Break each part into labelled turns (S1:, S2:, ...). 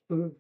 S1: Mhm.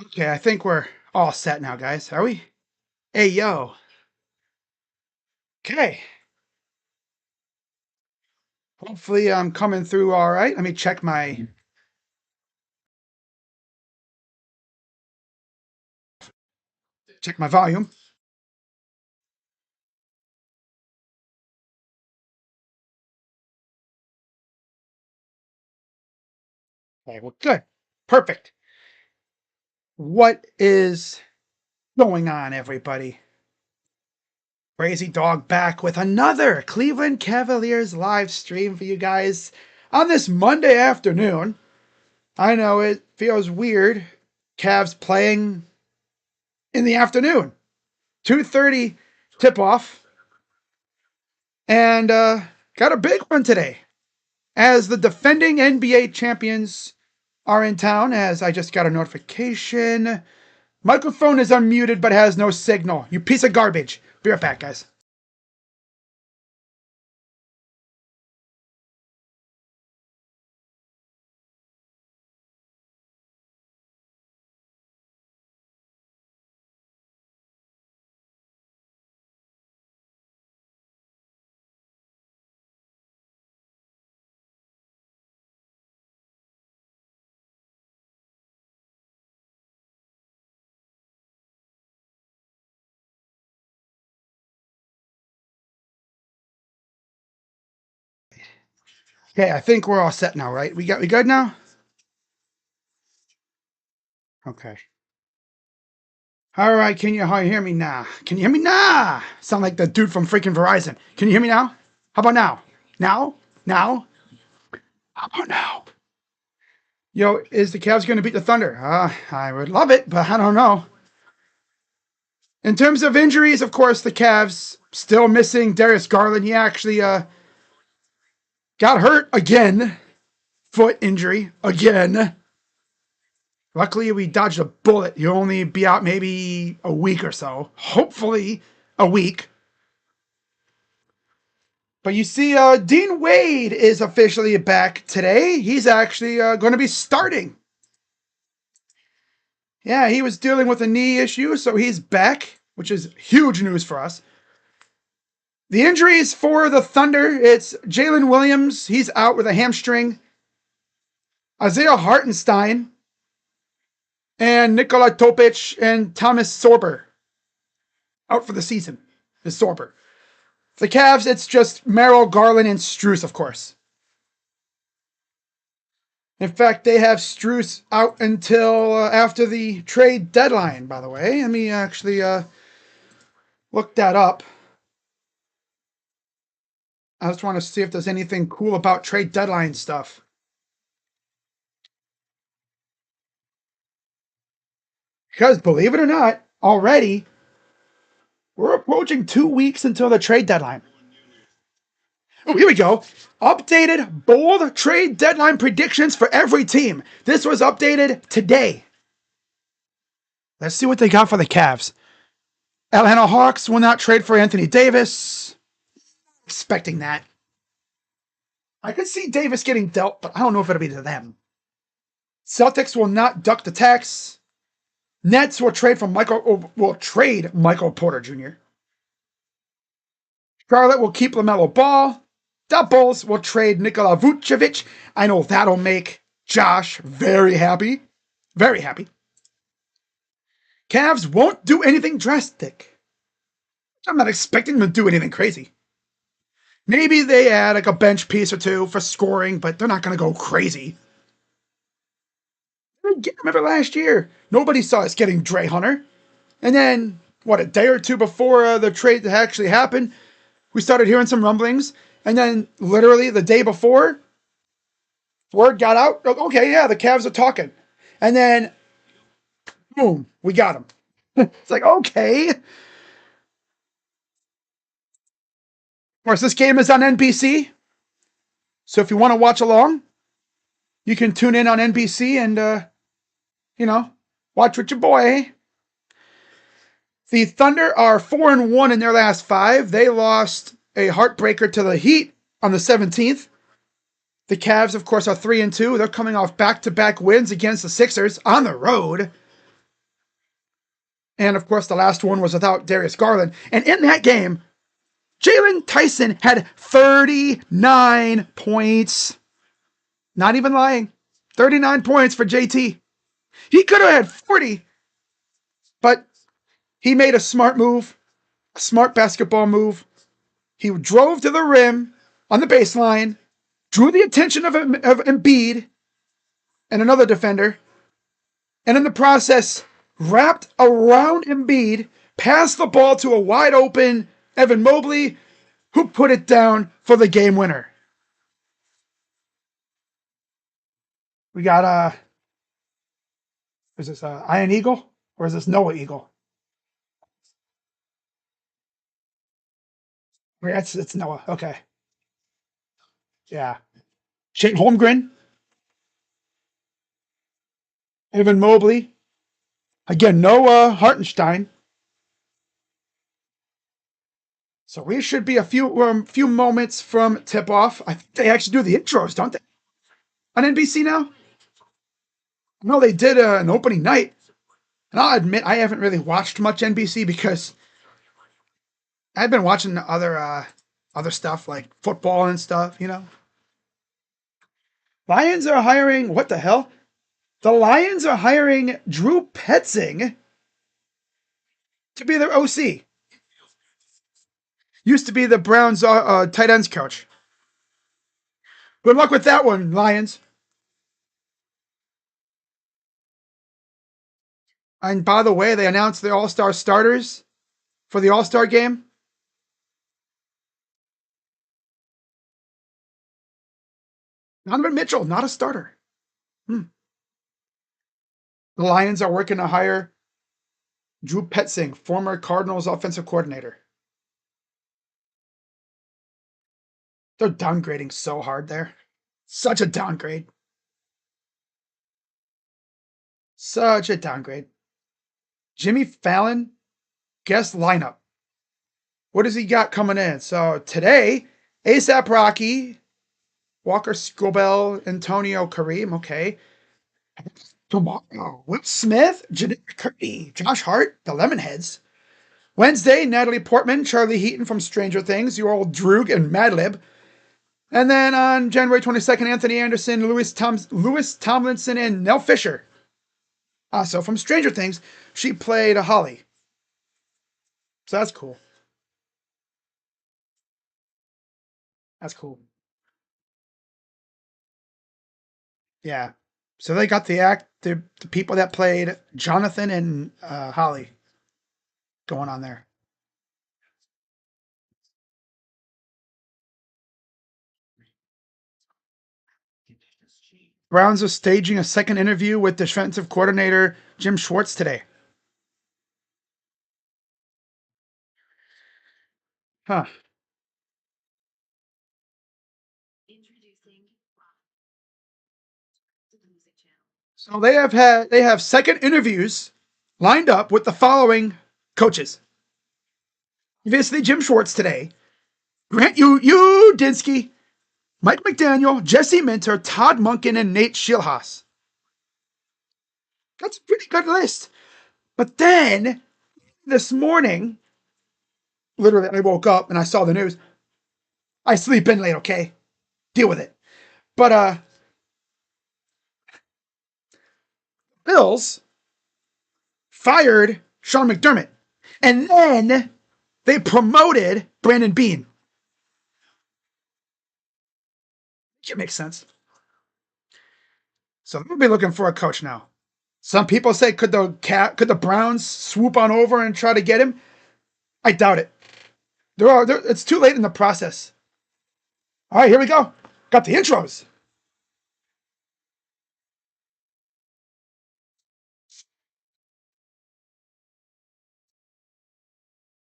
S1: Okay, I think we're all set now, guys. Are we? Hey, yo. Okay. Hopefully, I'm coming through all right. Let me check my volume. Okay, well, good. Perfect. What is going on, everybody? Crazy Dog back with another Cleveland Cavaliers live stream for you guys on this Monday afternoon. I know it feels weird. Cavs playing in the afternoon. 2:30 tip off. And got a big one today. As the defending NBA champions are in town, as I just got a notification. Microphone is unmuted but has no signal. You piece of garbage. Be right back, guys. Okay, I think we're all set now, right? We good now? Okay. All right, can you hear me now? Can you hear me now? Sound like the dude from freaking Verizon. Can you hear me now? How about now? Now? Now? How about now? Yo, is the Cavs going to beat the Thunder? I would love it, but I don't know. In terms of injuries, of course, the Cavs still missing Darius Garland. He actually got hurt again. Foot injury again. Luckily, we dodged a bullet. He'll only be out maybe a week or so. Hopefully, a week. But you see, Dean Wade is officially back today. He's actually going to be starting. Yeah, he was dealing with a knee issue, so he's back, which is huge news for us. The injuries for the Thunder, it's Jalen Williams. He's out with a hamstring. Isaiah Hartenstein and Nikola Topic and Thomas Sorber out for the season. Is Sorber. For the Cavs, it's just Merrill, Garland, and Strus, of course. In fact, they have Strus out until after the trade deadline, by the way. Let me actually look that up. I just want to see if there's anything cool about trade deadline stuff. Because believe it or not, already we're approaching 2 weeks until the trade deadline. Oh, here we go. Updated bold trade deadline predictions for every team. This was updated today. Let's see what they got for the Cavs. Atlanta Hawks will not trade for Anthony Davis. Expecting that. I could see Davis getting dealt, but I don't know if it'll be to them. Celtics will not duck the tax. Nets will trade Michael Porter Jr. Charlotte will keep LaMelo Ball. The Bulls will trade Nikola Vucevic. I know that'll make Josh very happy. Very happy. Cavs won't do anything drastic. I'm not expecting them to do anything crazy. Maybe they add like a bench piece or two for scoring, but they're not going to go crazy. Remember last year? Nobody saw us getting Dre Hunter. And then, what, a day or two before the trade actually happened, we started hearing some rumblings. And then, literally, the day before, word got out. Okay, yeah, the Cavs are talking. And then, boom, we got him. It's like, okay. Of course, this game is on NBC. So if you want to watch along, you can tune in on NBC and, watch with your boy. The Thunder are 4-1 in their last 5. They lost a heartbreaker to the Heat on the 17th. The Cavs, of course, are 3-2. They're coming off back-to-back wins against the Sixers on the road. And, of course, the last one was without Darius Garland. And in that game, Jalen Tyson had 39 points. Not even lying. 39 points for JT. He could have had 40, but he made a smart move, a smart basketball move. He drove to the rim on the baseline, drew the attention of Embiid and another defender, and in the process, wrapped around Embiid, passed the ball to a wide open Evan Mobley, who put it down for the game winner. We got is this Iron Eagle or is this Noah Eagle? It's Noah. Okay. Yeah. Shane Holmgren, Evan Mobley. Again, Noah Hartenstein. So we should be a few moments from tip off. I think they actually do the intros, don't they? On NBC now? No, they did an opening night. And I'll admit I haven't really watched much NBC because I've been watching other stuff like football and stuff, Lions are hiring, what the hell? The Lions are hiring Drew Petzing to be their OC. Used to be the Browns tight ends coach. Good luck with that one, Lions. And by the way, they announced the All-Star starters for the All-Star game. Donovan Mitchell, not a starter. The Lions are working to hire Drew Petzing, former Cardinals offensive coordinator. They're downgrading so hard there. Such a downgrade. Such a downgrade. Jimmy Fallon, guest lineup. What does he got coming in? So today, ASAP Rocky, Walker Scobell, Antonio Kareem, okay. Tomorrow, Will Smith, Janet McCurdy, Josh Hart, the Lemonheads. Wednesday, Natalie Portman, Charlie Heaton from Stranger Things, your old Droog and Madlib. And then on January 22nd, Anthony Anderson, Lewis Tomlinson, and Nell Fisher. Also from Stranger Things, she played Holly. So that's cool. That's cool. Yeah. So they got the people that played Jonathan and Holly going on there. Browns are staging a second interview with defensive coordinator Jim Schwartz today. Huh. So they have second interviews lined up with the following coaches. Obviously, Jim Schwartz today, Grant Udinsky, Mike McDaniel, Jesse Minter, Todd Monken, and Nate Schilhaas. That's a pretty good list. But then this morning, literally, I woke up and I saw the news. I sleep in late, okay? Deal with it. But Bills fired Sean McDermott. And then they promoted Brandon Beane. It makes sense. So we'll be looking for a coach now. Some people say could the Browns swoop on over and try to get him? I doubt it. It's too late in the process. All right, here we go. Got the intros.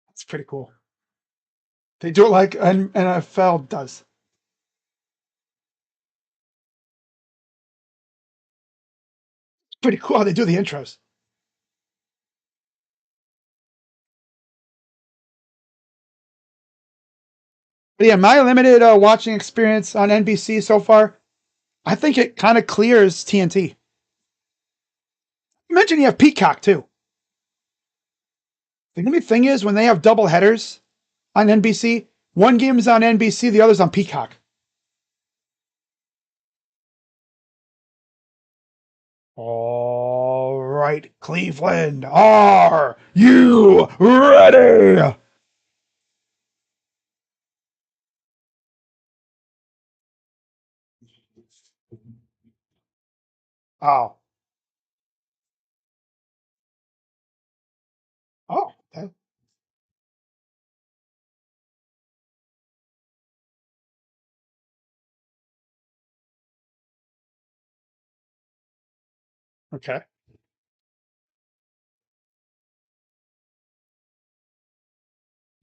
S1: That's pretty cool. They do it like an NFL does. Pretty cool how they do the intros. But yeah, my limited watching experience on NBC so far, I think it kind of clears TNT. You mentioned you have Peacock too. The only thing is when they have double headers on NBC, one game is on NBC, the other's on Peacock. All right, Cleveland, are you ready? Oh, oh, okay. Okay.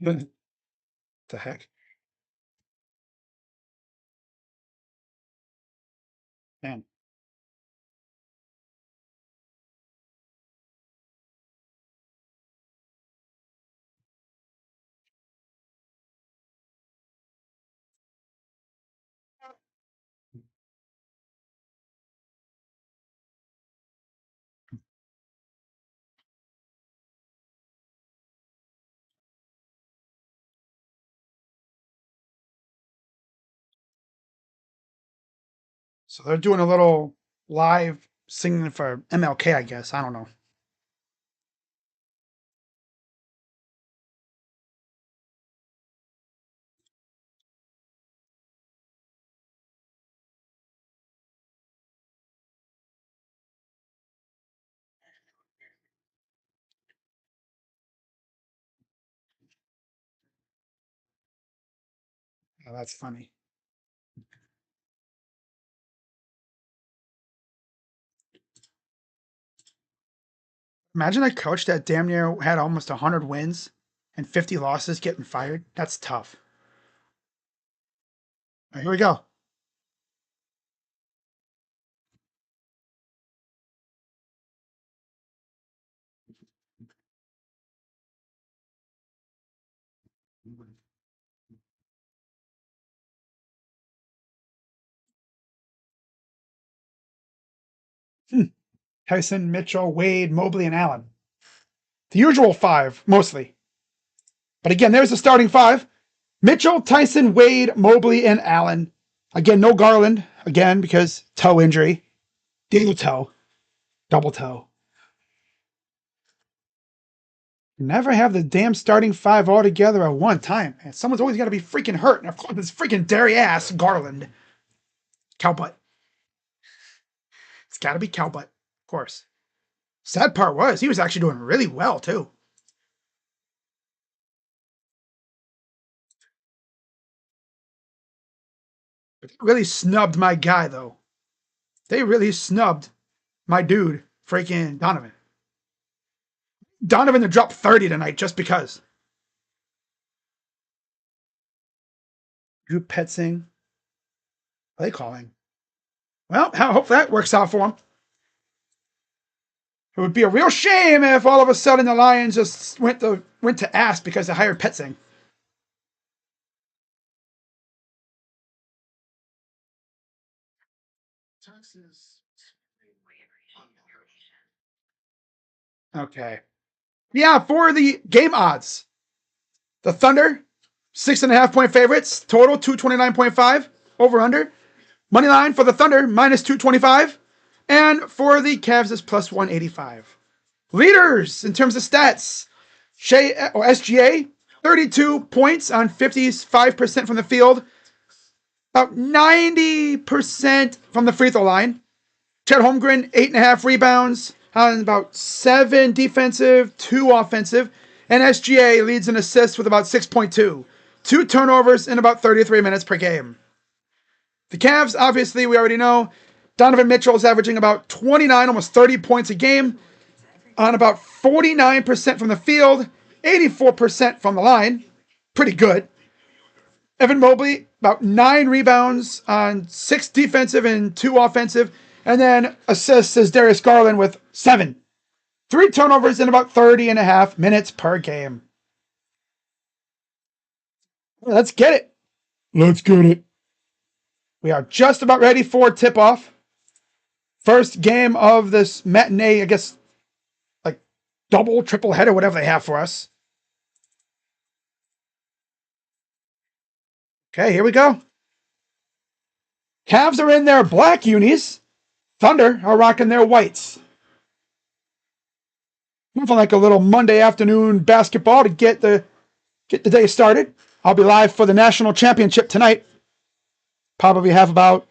S1: The heck, man. So they're doing a little live singing for MLK, I guess. I don't know. Oh, that's funny. Imagine a coach that damn near had almost 100 wins and 50 losses getting fired. That's tough. All right, here we go. Hmm. Tyson, Mitchell, Wade, Mobley, and Allen. The usual five, mostly. But again, there's the starting five. Mitchell, Tyson, Wade, Mobley, and Allen. Again, no Garland. Again, because toe injury. Dingle toe. Double toe. Never have the damn starting five all together at one time. Man, someone's always got to be freaking hurt. And of course, this freaking dairy ass Garland. Cowbutt. It's got to be Cowbutt. Of course. Sad part was he was actually doing really well too. But they really snubbed my guy though. They really snubbed my dude, freaking Donovan. Donovan to drop 30 tonight just because. Drew Petzing. Play calling. Well, I hope that works out for him. It would be a real shame if all of a sudden the Lions just went to ass because they hired Petzing. Okay. Yeah, for the game odds, the Thunder, 6.5 point favorites, total 229.5, over under. Money line for the Thunder, minus 225. And for the Cavs is plus 185. Leaders in terms of stats, SGA, 32 points on 55% from the field, about 90% from the free throw line. Chet Holmgren, 8.5 rebounds, on about 7 defensive, 2 offensive. And SGA leads in assists with about 6.2. 2 turnovers in about 33 minutes per game. The Cavs, obviously, we already know. Donovan Mitchell is averaging about 29, almost 30 points a game on about 49% from the field, 84% from the line. Pretty good. Evan Mobley, about 9 rebounds on 6 defensive and 2 offensive. And then assists is Darius Garland with 7. 3 turnovers in about 30 and a half minutes per game. Let's get it. Let's get it. We are just about ready for tip-off. First game of this matinee, I guess, like double, triple header, whatever they have for us. Okay, here we go. Cavs are in their black unis. Thunder are rocking their whites. Moving like a little Monday afternoon basketball to get the day started. I'll be live for the national championship tonight. Probably have about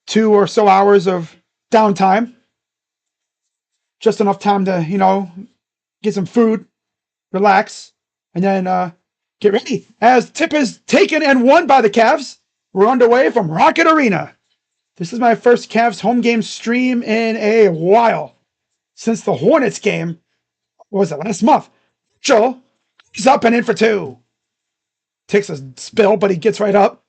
S1: 2 or so hours of downtime. Just enough time to, get some food, relax, and then get ready. As tip is taken and won by the Cavs, we're underway from Rocket Arena. This is my first Cavs home game stream in a while. Since the Hornets game, what was it, last month? Joel is up and in for 2. Takes a spill, but he gets right up.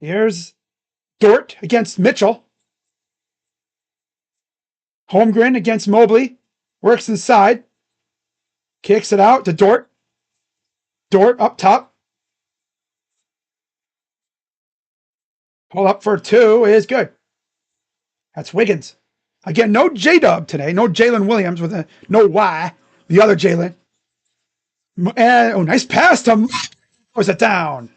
S1: Here's Dort against Mitchell. Holmgren against Mobley. Works inside. Kicks it out to Dort. Dort up top. Pull up for 2 is good. That's Wiggins. Again, no J-Dub today. No Jalen Williams with a no Y. The other Jalen. And nice pass to was it down.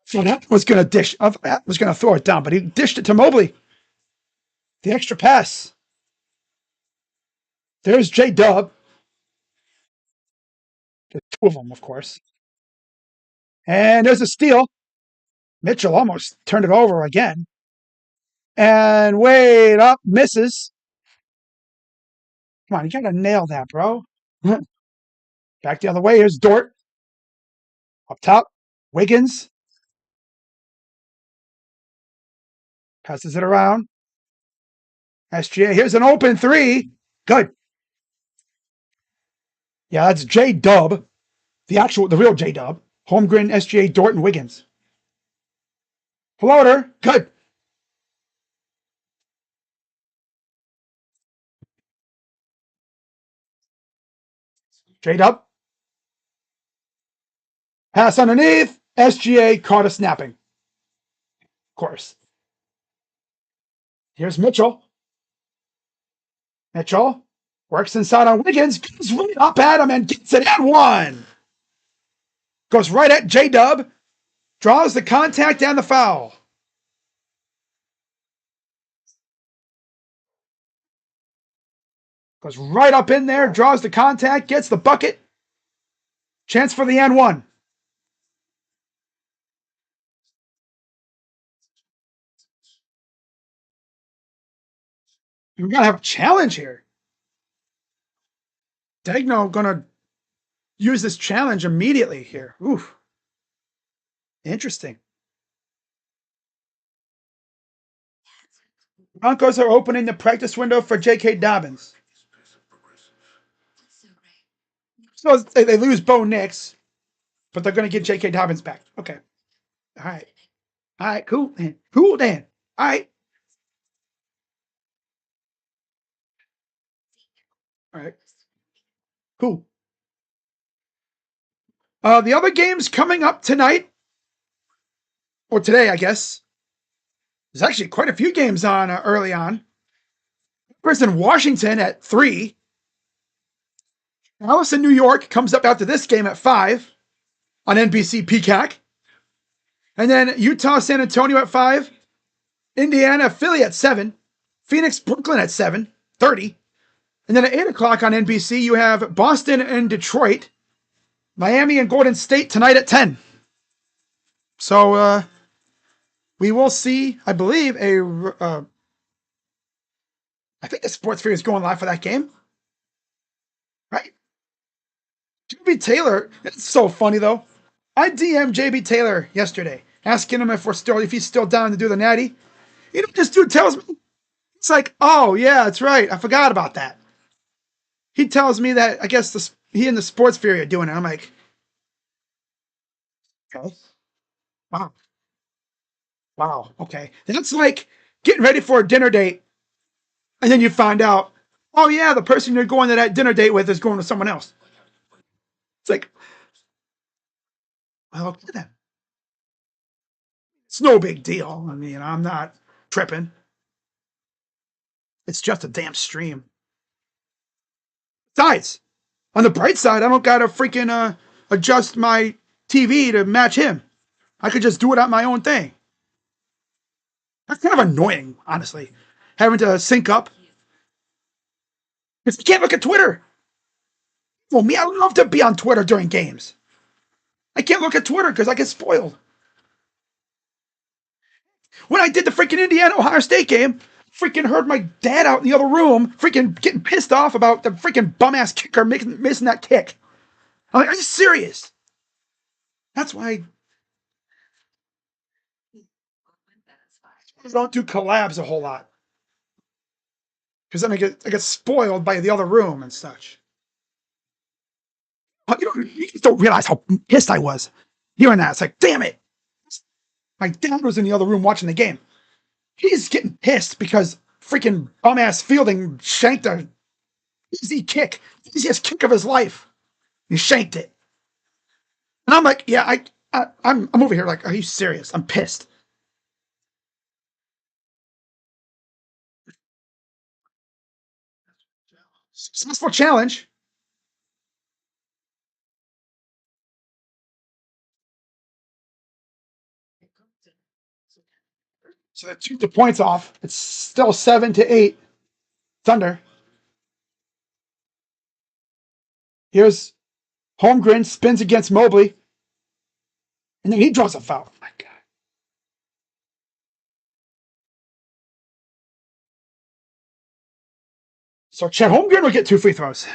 S1: So that was going to dish. That was going to throw it down, but he dished it to Mobley. The extra pass. There's J-Dub. There's 2 of them, of course. And there's a steal. Mitchell almost turned it over again. And wait up, misses. Come on, you got to nail that, bro. Back the other way. Here's Dort. Up top. Wiggins. Passes it around. SGA. Here's an open 3. Good. Yeah, that's J-Dub. The real J-Dub. Holmgren, SGA, Dort, and Wiggins. Floater. Good. J-Dub. Pass underneath. SGA caught a snapping. Of course. Here's Mitchell. Mitchell works inside on Wiggins. Goes right up at him and gets it and 1. Goes right at J-Dub. Draws the contact and the foul. Goes right up in there. Draws the contact. Gets the bucket. Chance for the and 1. We're going to have a challenge here. Degno going to use this challenge immediately here. Oof. Interesting. Broncos are opening the practice window for J.K. Dobbins. So they lose Bo Nix, but they're going to get J.K. Dobbins back. Okay. All right. All right. Cool, Dan. Cool, Dan. All right. All right. Cool. The other games coming up tonight, or today, I guess. There's actually quite a few games on early on. First in Washington at 3. Allison, New York comes up after this game at 5 on NBC Peacock. And then Utah, San Antonio at 5. Indiana, Philly at 7. Phoenix, Brooklyn at 7:30. And then at 8 o'clock on NBC, you have Boston and Detroit. Miami and Golden State tonight at 10. So, We will see, I believe, I think the Sports Sphere is going live for that game, right? JB Taylor, it's so funny though. I DM'd JB Taylor yesterday, asking him if he's still down to do the natty. You know, this dude tells me, it's like, oh yeah, that's right, I forgot about that. He tells me that I guess he and the Sports Sphere are doing it. I'm like, okay, wow, wow, okay. That's like getting ready for a dinner date, and then you find out, oh yeah, the person you're going to that dinner date with is going with someone else. It's like, well, okay then. It's no big deal. I mean, I'm not tripping. It's just a damn stream. Besides, on the bright side, I don't gotta freaking adjust my TV to match him. I could just do it on my own thing. That's kind of annoying, honestly, having to sync up. Because you can't look at Twitter. Well, me, I love to be on Twitter during games. I can't look at Twitter because I get spoiled. When I did the freaking Indiana Ohio State game, freaking heard my dad out in the other room, freaking getting pissed off about the freaking bum ass kicker missing that kick. I'm like, are you serious? That's why I don't do collabs a whole lot. Because then I get spoiled by the other room and such. You just don't realize how pissed I was hearing that. It's like, damn it. My dad was in the other room watching the game. He's getting pissed because freaking bum ass Fielding shanked a easy kick, easiest kick of his life. He shanked it. And I'm like, yeah, I'm over here like, are you serious? I'm pissed. Successful challenge. So that took the points off. It's still 7-8. Thunder. Here's Holmgren spins against Mobley. And then he draws a foul. Oh my God. So Chet Holmgren will get 2 free throws.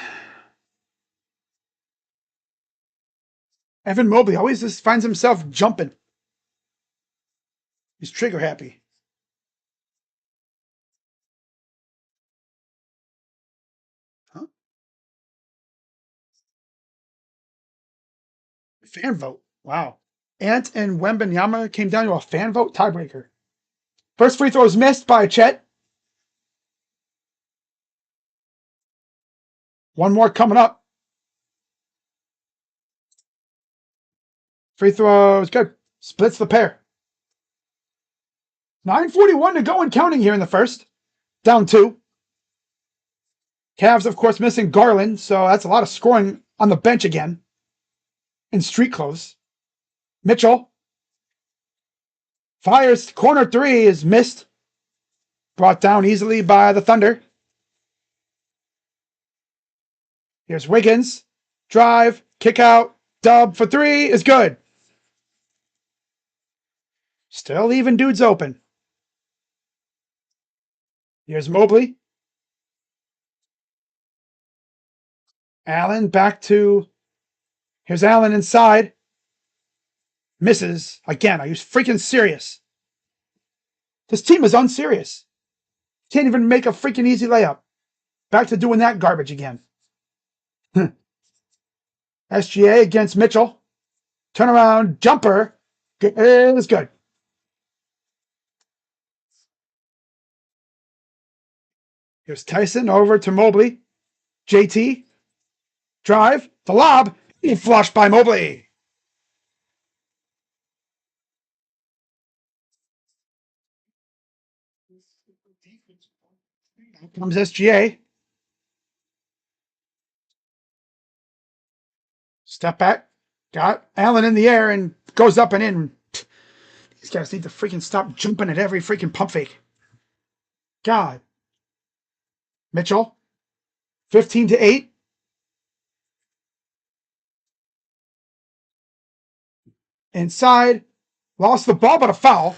S1: Evan Mobley always just finds himself jumping. He's trigger happy. Huh? Fan vote. Wow. Ant and Wembanyama came down to a fan vote tiebreaker. First free throw is missed by Chet. One more coming up. Free throw is good. Splits the pair. 9:41 to go and counting here in the first. Down 2. Cavs, of course, missing Garland, so that's a lot of scoring on the bench again. In street clothes. Mitchell fires. Corner 3 is missed. Brought down easily by the Thunder. Here's Wiggins. Drive. Kick out. Dub for 3 is good. Still leaving dudes open. Here's Mobley. Allen back to. Here's Allen inside. Misses. Again, are you freaking serious? This team is unserious. Can't even make a freaking easy layup. Back to doing that garbage again. SGA against Mitchell. Turnaround jumper is good. Here's Tyson over to Mobley. JT. Drive. The lob. He flushed by Mobley. Here comes SGA. Step back. Got Allen in the air and goes up and in. These guys need to freaking stop jumping at every freaking pump fake. God. Mitchell. 15-8. Inside. Lost the ball, but a foul.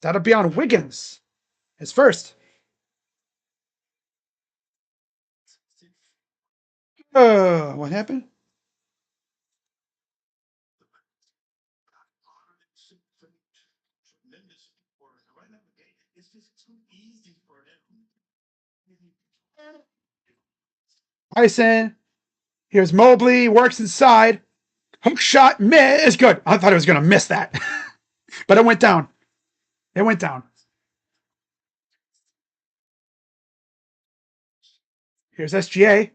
S1: That'll be on Wiggins. His first. What happened? Tyson. Here's Mobley. Works inside. Hook shot. Miss. Good. I thought I was going to miss that. But it went down. It went down. Here's SGA.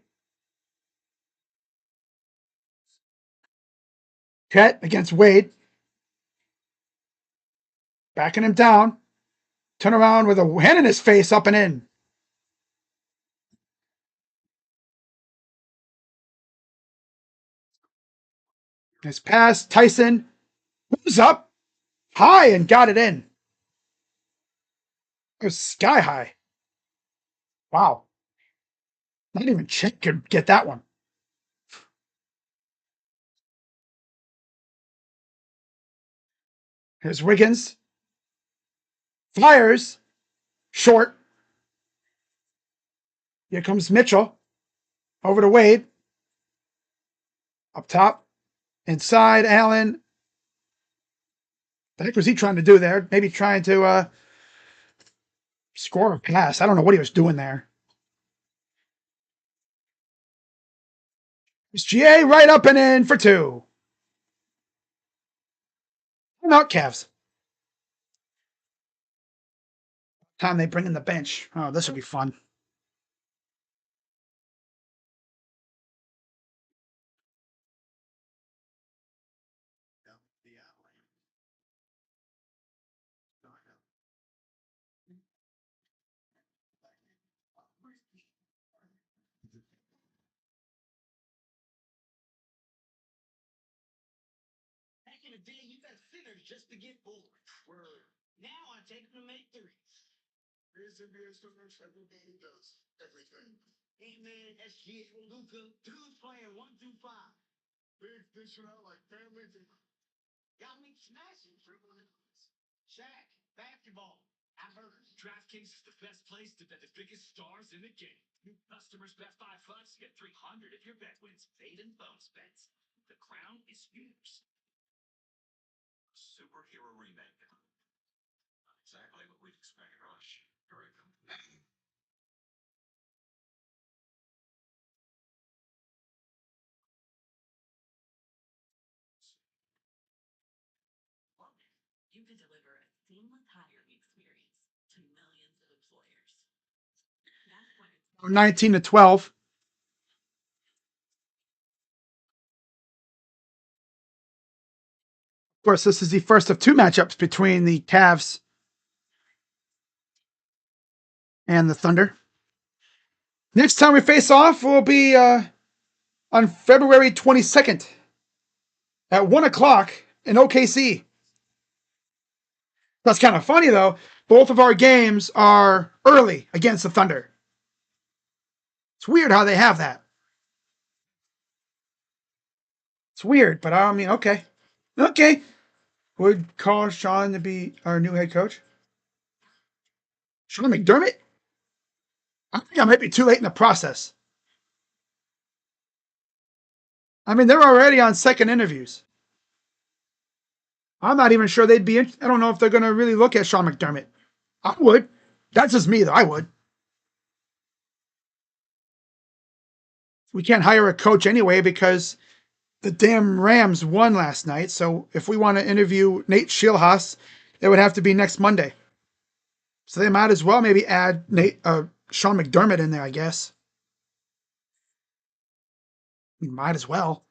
S1: Ket against Wade. Backing him down. Turn around with a hand in his face, up and in. His pass. Tyson moves up high and got it in. It was sky high. Wow. Not even Chick could get that one. Here's Wiggins. Fires. Short. Here comes Mitchell. Over to Wade. Up top. Inside, Allen. The heck was he trying to do there? Maybe trying to score a pass. I don't know what he was doing there. It's GA right up and in for two. Not Cavs. Time they bring in the bench. Oh, this will be fun. We're 19-12. Of course, this is the first of two matchups between the Cavs and the Thunder. Next time we face off will be on February 22nd at 1 o'clock in OKC. That's kind of funny, though. Both of our games are early against the Thunder. It's weird how they have that. It's weird, but I mean, okay. Okay. Would call Sean to be our new head coach? Sean McDermott? I think I might be too late in the process. I mean, they're already on second interviews. I'm not even sure they'd be I don't know if they're going to really look at Sean McDermott. I would. That's just me, though. I would. We can't hire a coach anyway because the damn Rams won last night. So if we want to interview Nate Schilhaas, it would have to be next Monday. So they might as well maybe add Sean McDermott in there, I guess. We might as well.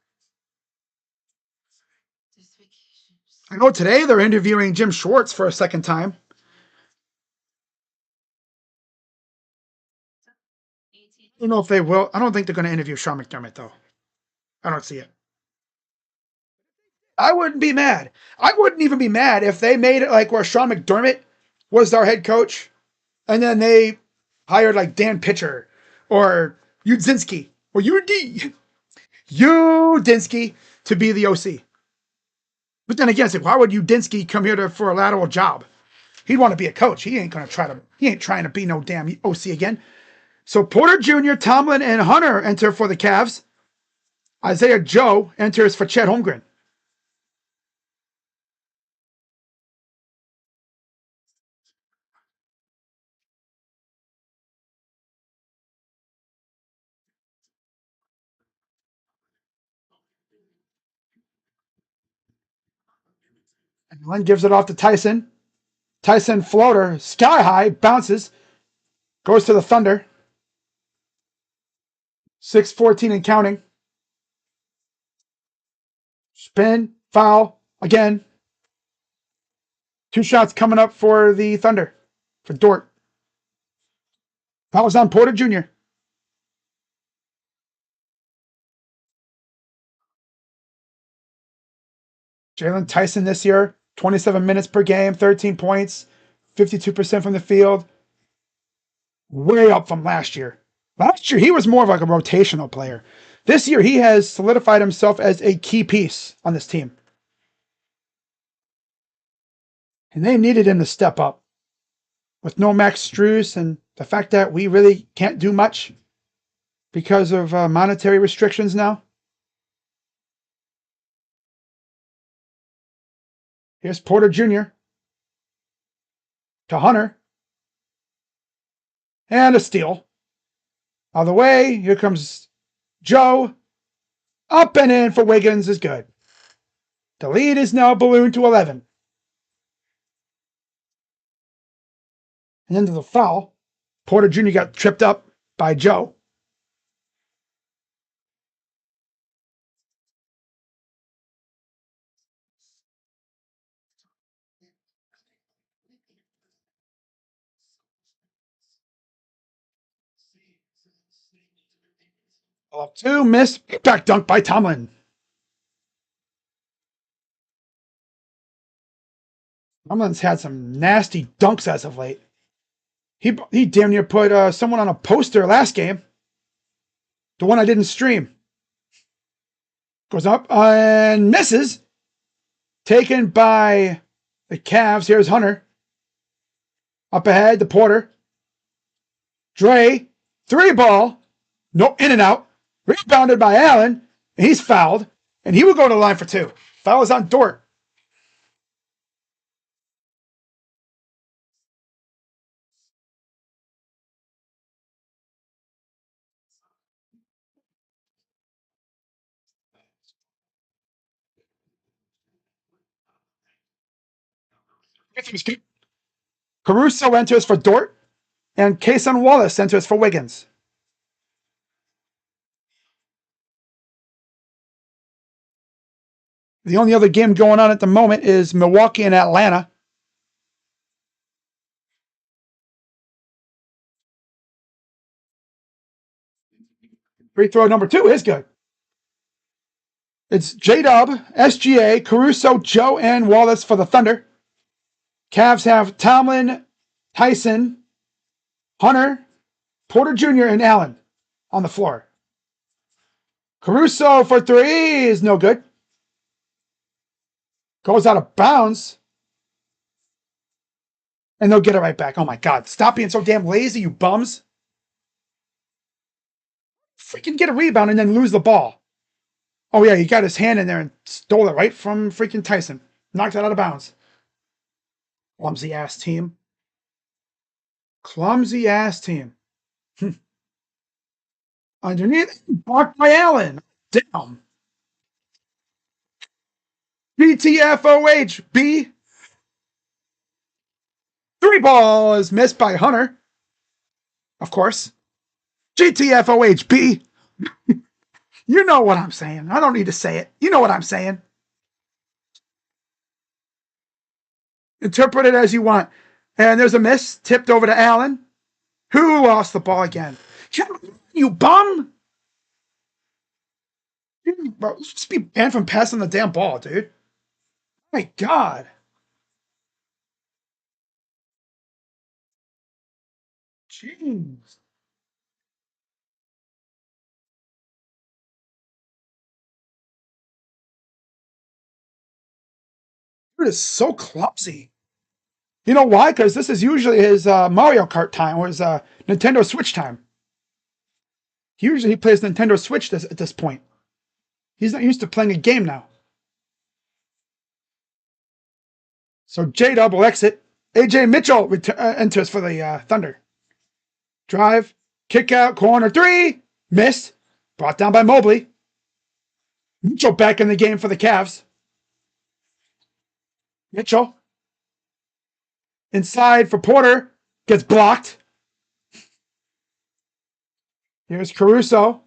S1: I know today they're interviewing Jim Schwartz for a second time. I don't know if they will. I don't think they're going to interview Sean McDermott, though. I don't see it. I wouldn't be mad. I wouldn't even be mad if they made it like where Sean McDermott was our head coach, and then they hired like Dan Pitcher or Udzinski or Udinski to be the OC. But then again, it's like, why would Udinski come here for a lateral job? He'd want to be a coach. He ain't trying to be no damn OC again. So Porter Jr., Tomlin, and Hunter enter for the Cavs. Isaiah Joe enters for Chet Holmgren. And Len gives it off to Tyson. Tyson floater, sky high, bounces, goes to the Thunder. 6:14 and counting. Spin, foul, again. 2 shots coming up for the Thunder, for Dort. That was on Porter Jr. Jalen Tyson this year, 27 minutes per game, 13 points, 52% from the field. Way up from last year. Last year, he was more of like a rotational player. This year, he has solidified himself as a key piece on this team. And they needed him to step up. With no Max Strus and the fact that we really can't do much because of monetary restrictions now. Here's Porter Jr. to Hunter. And a steal. Out of the way, here comes Joe. Up and in for Wiggins is good. The lead is now ballooned to 11. And into the foul. Porter Jr. got tripped up by Joe. Up 2, miss. Back dunk by Tomlin. Tomlin's had some nasty dunks as of late. He damn near put someone on a poster last game. The one I didn't stream. Goes up and misses. Taken by the Cavs. Here's Hunter. Up ahead, the Porter. Dre. 3-ball. No, in and out. Rebounded by Allen. And he's fouled. And he will go to the line for 2. Foul is on Dort. Caruso enters for Dort. And Kason Wallace enters for Wiggins. The only other game going on at the moment is Milwaukee and Atlanta. Free throw number 2 is good. It's J-Dub, SGA, Caruso, Joe, and Wallace for the Thunder. Cavs have Tomlin, Tyson, Hunter, Porter Jr., and Allen on the floor. Caruso for 3 is no good. Goes out of bounds. And they'll get it right back. Oh my God. Stop being so damn lazy, you bums. Freaking get a rebound and then lose the ball. Oh yeah, he got his hand in there and stole it right from freaking Tyson. Knocked it out of bounds. Clumsy ass team. Clumsy ass team. Underneath, blocked by Allen. Damn. BTFOHB. 3-ball is missed by Hunter. Of course. GTFOHB. You know what I'm saying. I don't need to say it. You know what I'm saying. Interpret it as you want. And there's a miss. Tipped over to Allen. Who lost the ball again? You bum. Bro, just be banned from passing the damn ball, dude. My God. Jeez. Dude is so clumsy. You know why? Because this is usually his Mario Kart time or his Nintendo Switch time. Usually he plays Nintendo Switch at this point. He's not used to playing a game now. So J-Dub will exit. AJ Mitchell enters for the Thunder. Drive, kick out, corner three, missed. Brought down by Mobley. Mitchell back in the game for the Cavs. Mitchell inside for Porter. Gets blocked. Here's Caruso.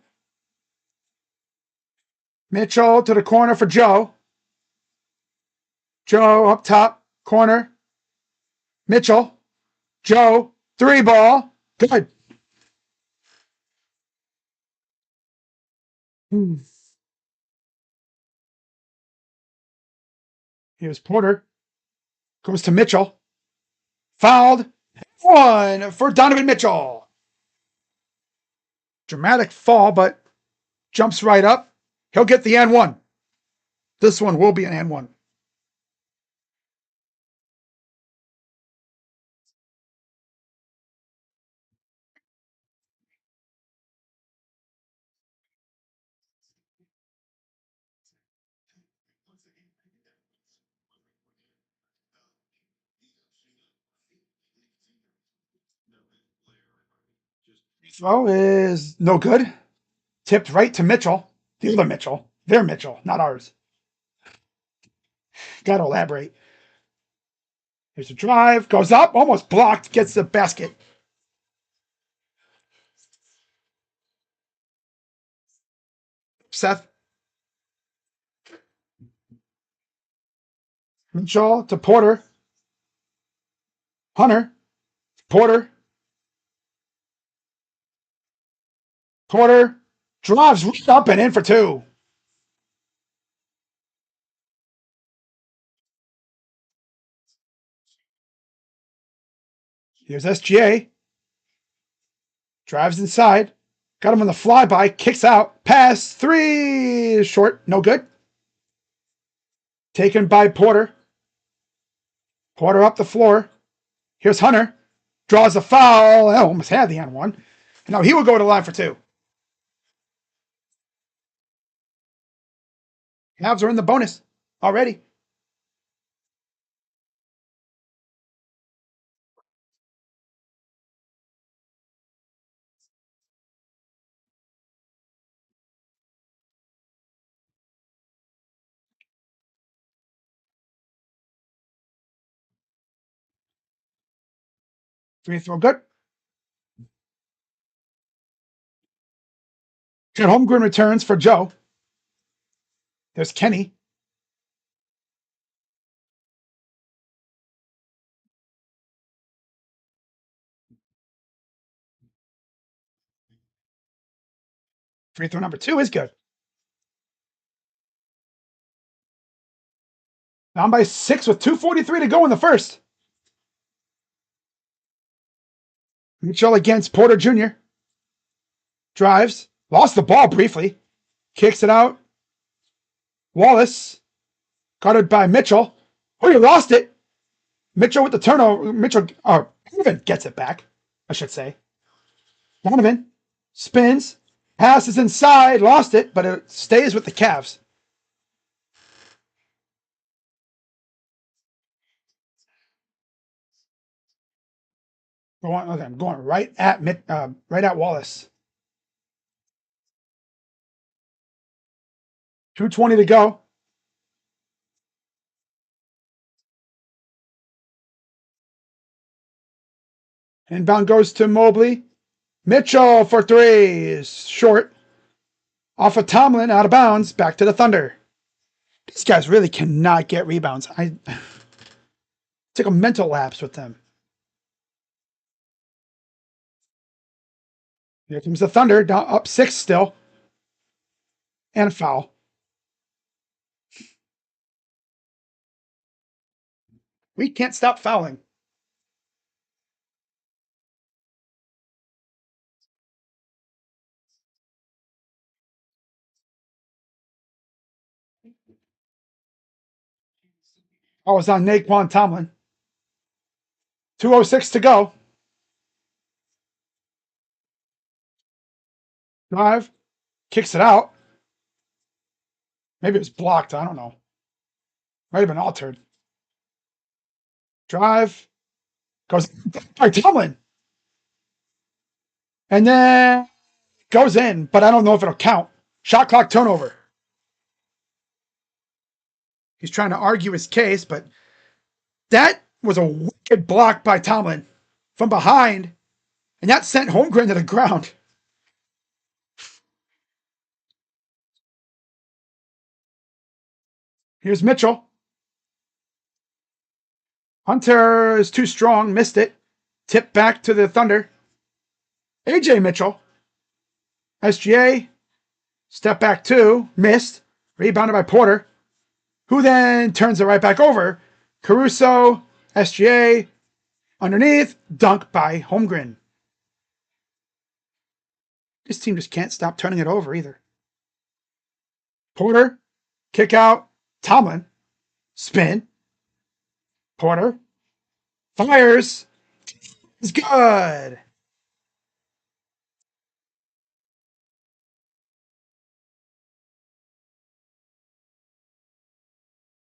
S1: Mitchell to the corner for Joe. Joe up top, corner. Mitchell. Joe, three ball. Good. Here's Porter. Goes to Mitchell. Fouled. One for Donovan Mitchell. Dramatic fall, but jumps right up. He'll get the and one. This one will be an and one. Throw is no good. Tipped right to Mitchell. The other Mitchell. Their Mitchell, not ours. Got to elaborate. Here's a drive. Goes up. Almost blocked. Gets the basket. Seth. Mitchell to Porter. Hunter. Porter. Porter. Drives right up and in for two. Here's SGA. Drives inside. Got him on the flyby. Kicks out. Pass. Three. Short. No good. Taken by Porter. Porter up the floor. Here's Hunter. Draws a foul. Almost had the and one. Now he will go to the line for two. Cavs are in the bonus already. Free throw good. Got Holmgren returns for Joe. There's Kenny. Free throw number two is good. Down by 6 with 2:43 to go in the first. Mitchell against Porter Jr. Drives. Lost the ball briefly. Kicks it out. Wallace. Guarded by Mitchell. Oh, you lost it. Mitchell with the turnover. Donovan gets it back, I should say. Donovan spins. Passes inside. Lost it, but it stays with the Cavs. I'm going right at Wallace. 2:20 to go. Inbound goes to Mobley. Mitchell for three is short. Off of Tomlin, out of bounds, back to the Thunder. These guys really cannot get rebounds. I took a mental lapse with them. Here comes the Thunder, down up 6 still. And a foul. We can't stop fouling. I was on Naquan Tomlin. 2:06 to go. Drive. Kicks it out. Maybe it was blocked. I don't know. Might have been altered. Drive. Goes by Tomlin. And then goes in, but I don't know if it'll count. Shot clock turnover. He's trying to argue his case, but that was a wicked block by Tomlin from behind, and that sent Holmgren to the ground. Here's Mitchell. Hunter is too strong, missed it. Tip back to the Thunder. AJ Mitchell. SGA. Step back two, missed. Rebounded by Porter, who then turns it right back over. Caruso, SGA, underneath, dunk by Holmgren. This team just can't stop turning it over either. Porter, kick out, Tomlin, spin. Porter, fires, is good.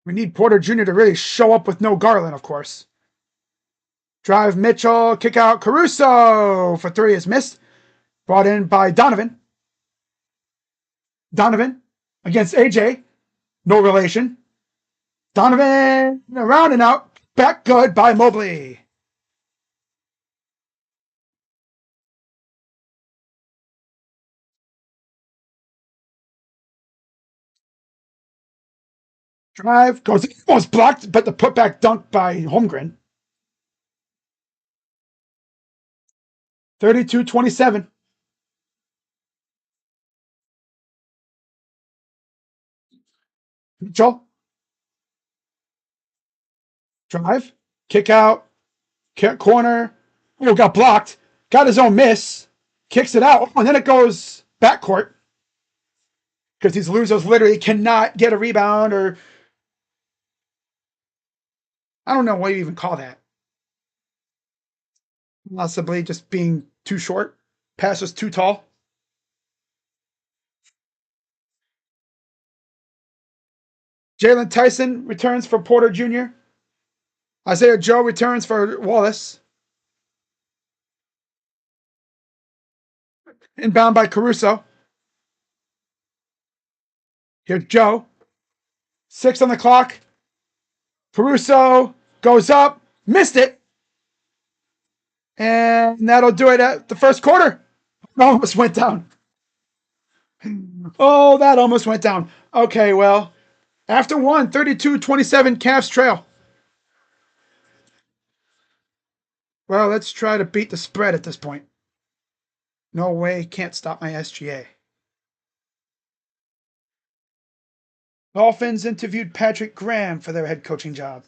S1: We need Porter Jr. to really show up with no Garland, of course. Drive Mitchell, kick out Caruso for three is missed. Brought in by Donovan. Donovan against AJ. No relation. Donovan around and out. Back good by Mobley. Drive goes almost blocked, but the putback dunk by Holmgren. 32-27. Mitchell. Drive. Kick out. Kick corner. Oh, got blocked. Got his own miss. Kicks it out. And then it goes backcourt. Because these losers literally cannot get a rebound or I don't know what you even call that. Possibly just being too short. Pass was too tall. Jalen Tyson returns for Porter Jr. Isaiah Joe returns for Wallace. Inbound by Caruso. Here's Joe. 6 on the clock. Caruso goes up. Missed it. And that'll do it at the first quarter. Almost went down. Oh, that almost went down. Okay, well, after one, 32-27 Cavs trail. Well, let's try to beat the spread at this point. No way, can't stop my SGA. Dolphins interviewed Patrick Graham for their head coaching job.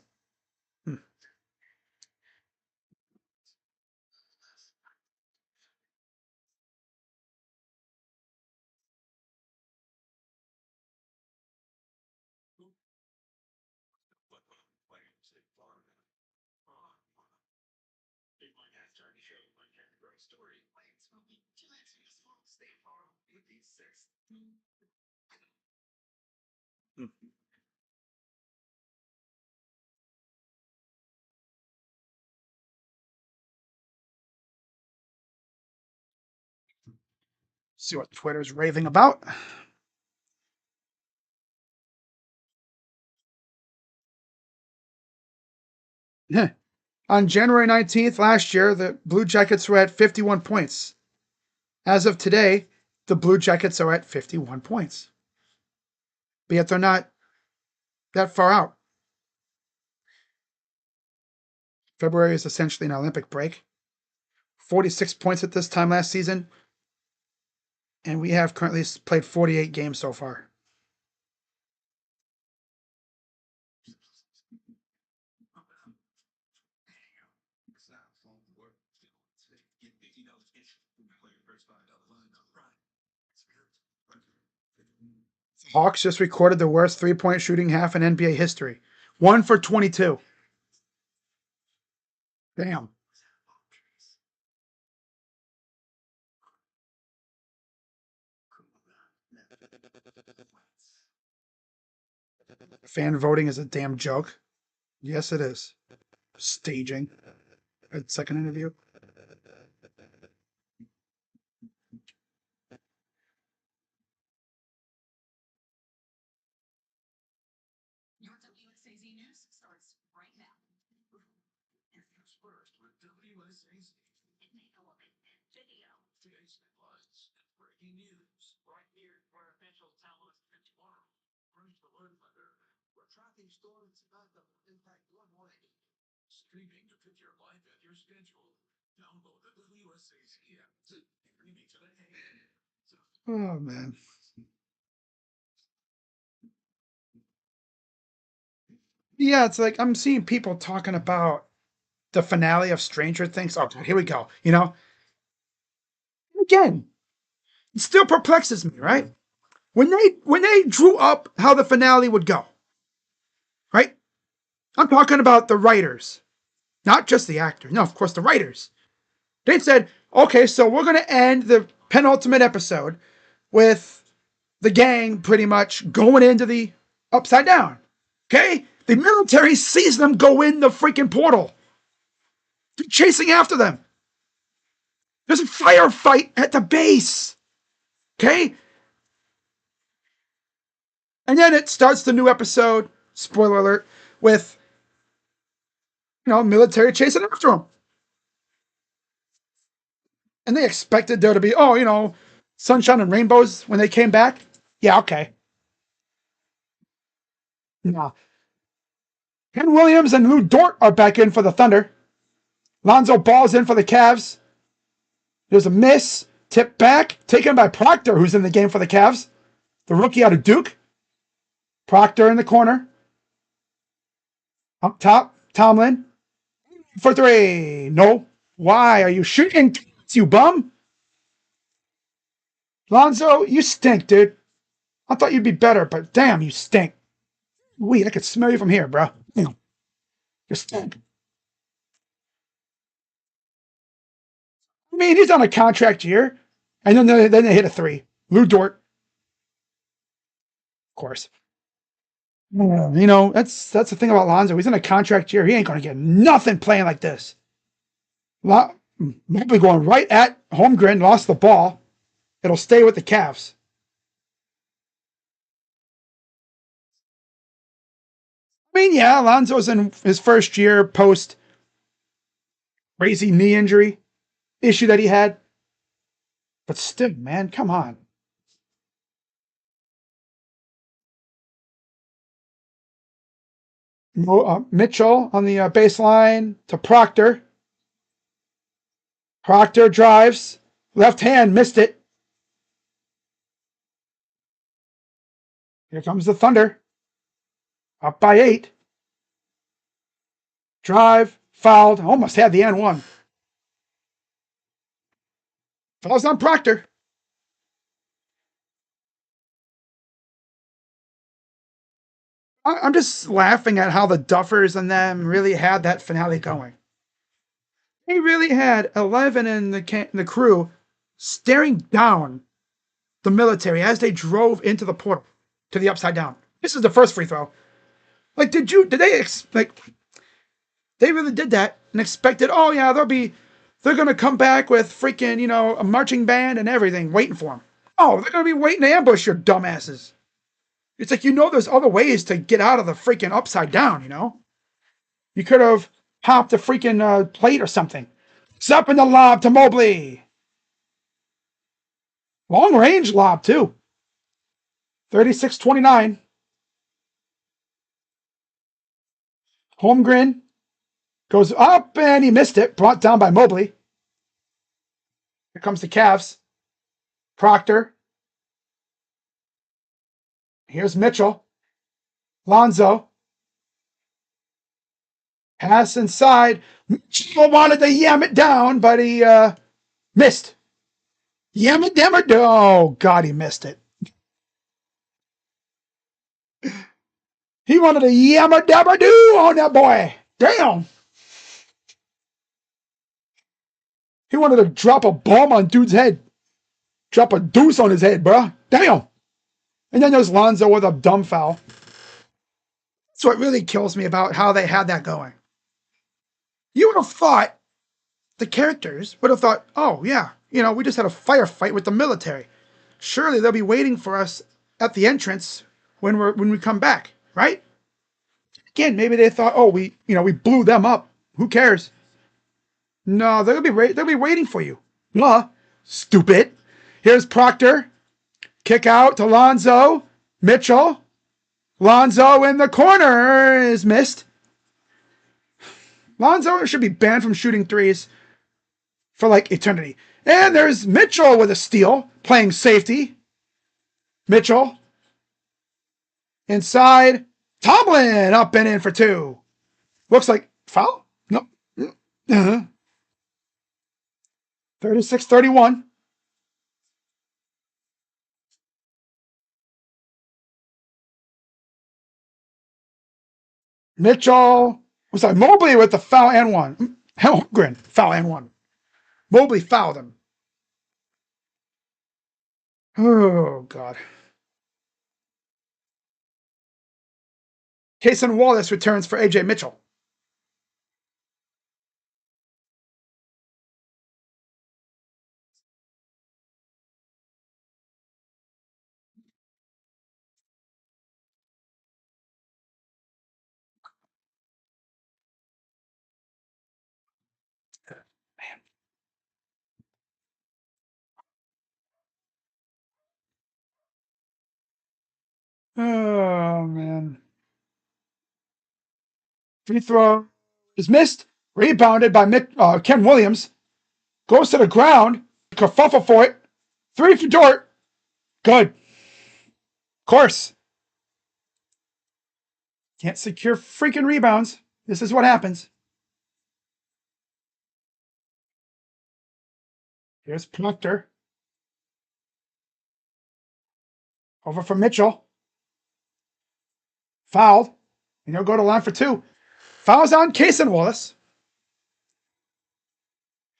S1: See what Twitter's raving about. On January 19th last year, the Blue Jackets were at 51 points. As of today, the Blue Jackets are at 51 points. But yet they're not that far out. February is essentially an Olympic break. 46 points at this time last season. And we have currently played 48 games so far. Hawks just recorded the worst three-point shooting half in NBA history. 1 for 22. Damn. Fan voting is a damn joke. Yes, it is. Staging. A second interview. Oh man. Yeah, it's like I'm seeing people talking about the finale of Stranger Things. Oh, here we go. Again, it still perplexes me, right? When they drew up how the finale would go, right? I'm talking about the writers, not just the actors. No, of course the writers. They said, okay, so we're gonna end the penultimate episode with the gang pretty much going into the upside down. Okay? The military sees them go in the freaking portal. They're chasing after them. There's a firefight at the base. Okay? And then it starts the new episode, spoiler alert, with military chasing after them. And they expected there to be, sunshine and rainbows when they came back. Yeah, okay. No. Ken Williams and Lou Dort are back in for the Thunder. Lonzo Ball's in for the Cavs. There's a miss. Tip back. Taken by Proctor, who's in the game for the Cavs. The rookie out of Duke. Proctor in the corner. Up top, Tomlin. For three. No. Why are you shooting, you bum? Lonzo, you stink, dude. I thought you'd be better, but damn, you stink. Wait, I could smell you from here, bro. You stink. I mean, he's on a contract year. And then they hit a three. Lou Dort, of course. That's the thing about Lonzo. He's in a contract year. He ain't going to get nothing playing like this. Mobley going right at Holmgren, lost the ball. It'll stay with the Cavs. I mean, yeah, Lonzo's in his first year post crazy knee injury issue that he had. But still, man, come on. Mitchell on the baseline to Proctor. Proctor drives. Left hand, missed it. Here comes the Thunder. Up by 8. Drive, fouled, almost had the N1. Fouls on Proctor. I'm just laughing at how the Duffers and them really had that finale going. They really had 11 in the crew staring down the military as they drove into the portal to the upside down. This is the first free throw. Like, did they they really did that and expected, oh yeah, they're going to come back with freaking, a marching band and everything waiting for them. Oh, they're going to be waiting to ambush your dumbasses. It's like, there's other ways to get out of the freaking upside down, You could have popped a freaking plate or something. It's up in the lob to Mobley. Long range lob, too. 36-29. Holmgren goes up and he missed it. Brought down by Mobley. Here comes the Cavs. Proctor. Here's Mitchell. Lonzo. Pass inside. Mitchell wanted to yam it down, but he missed. Yam it, damn it. Oh, God, he missed it. He wanted to yammer dabber do on that boy. Damn. He wanted to drop a bomb on dude's head. Drop a deuce on his head, bro. Damn. And then there's Lonzo with a dumb foul. That's what really kills me about how they had that going. You would have thought the characters would have thought, oh, yeah, we just had a firefight with the military. Surely they'll be waiting for us at the entrance when we come back, right? Again, maybe they thought, oh, we blew them up. Who cares? No, they'll be waiting for you. Blah. Stupid. Here's Proctor. Kick out to Lonzo. Mitchell. Lonzo in the corner is missed. Lonzo should be banned from shooting threes for like eternity. And there's Mitchell with a steal, playing safety. Mitchell. Inside. Tomlin up and in for two. Looks like foul? No. 36-31. Mitchell. I'm sorry, Mobley with the foul and one. Helmgren, foul and one. Mobley fouled him. Oh, God. Cason Wallace returns for A.J. Mitchell. Oh, man. Free throw is missed. Rebounded by Ken Williams. Goes to the ground. Kerfuffle for it. Three for Dort. Good. Of course. Can't secure freaking rebounds. This is what happens. Here's Proctor. Over for Mitchell. Fouled. And he'll go to line for two. Fouls on Cason Wallace.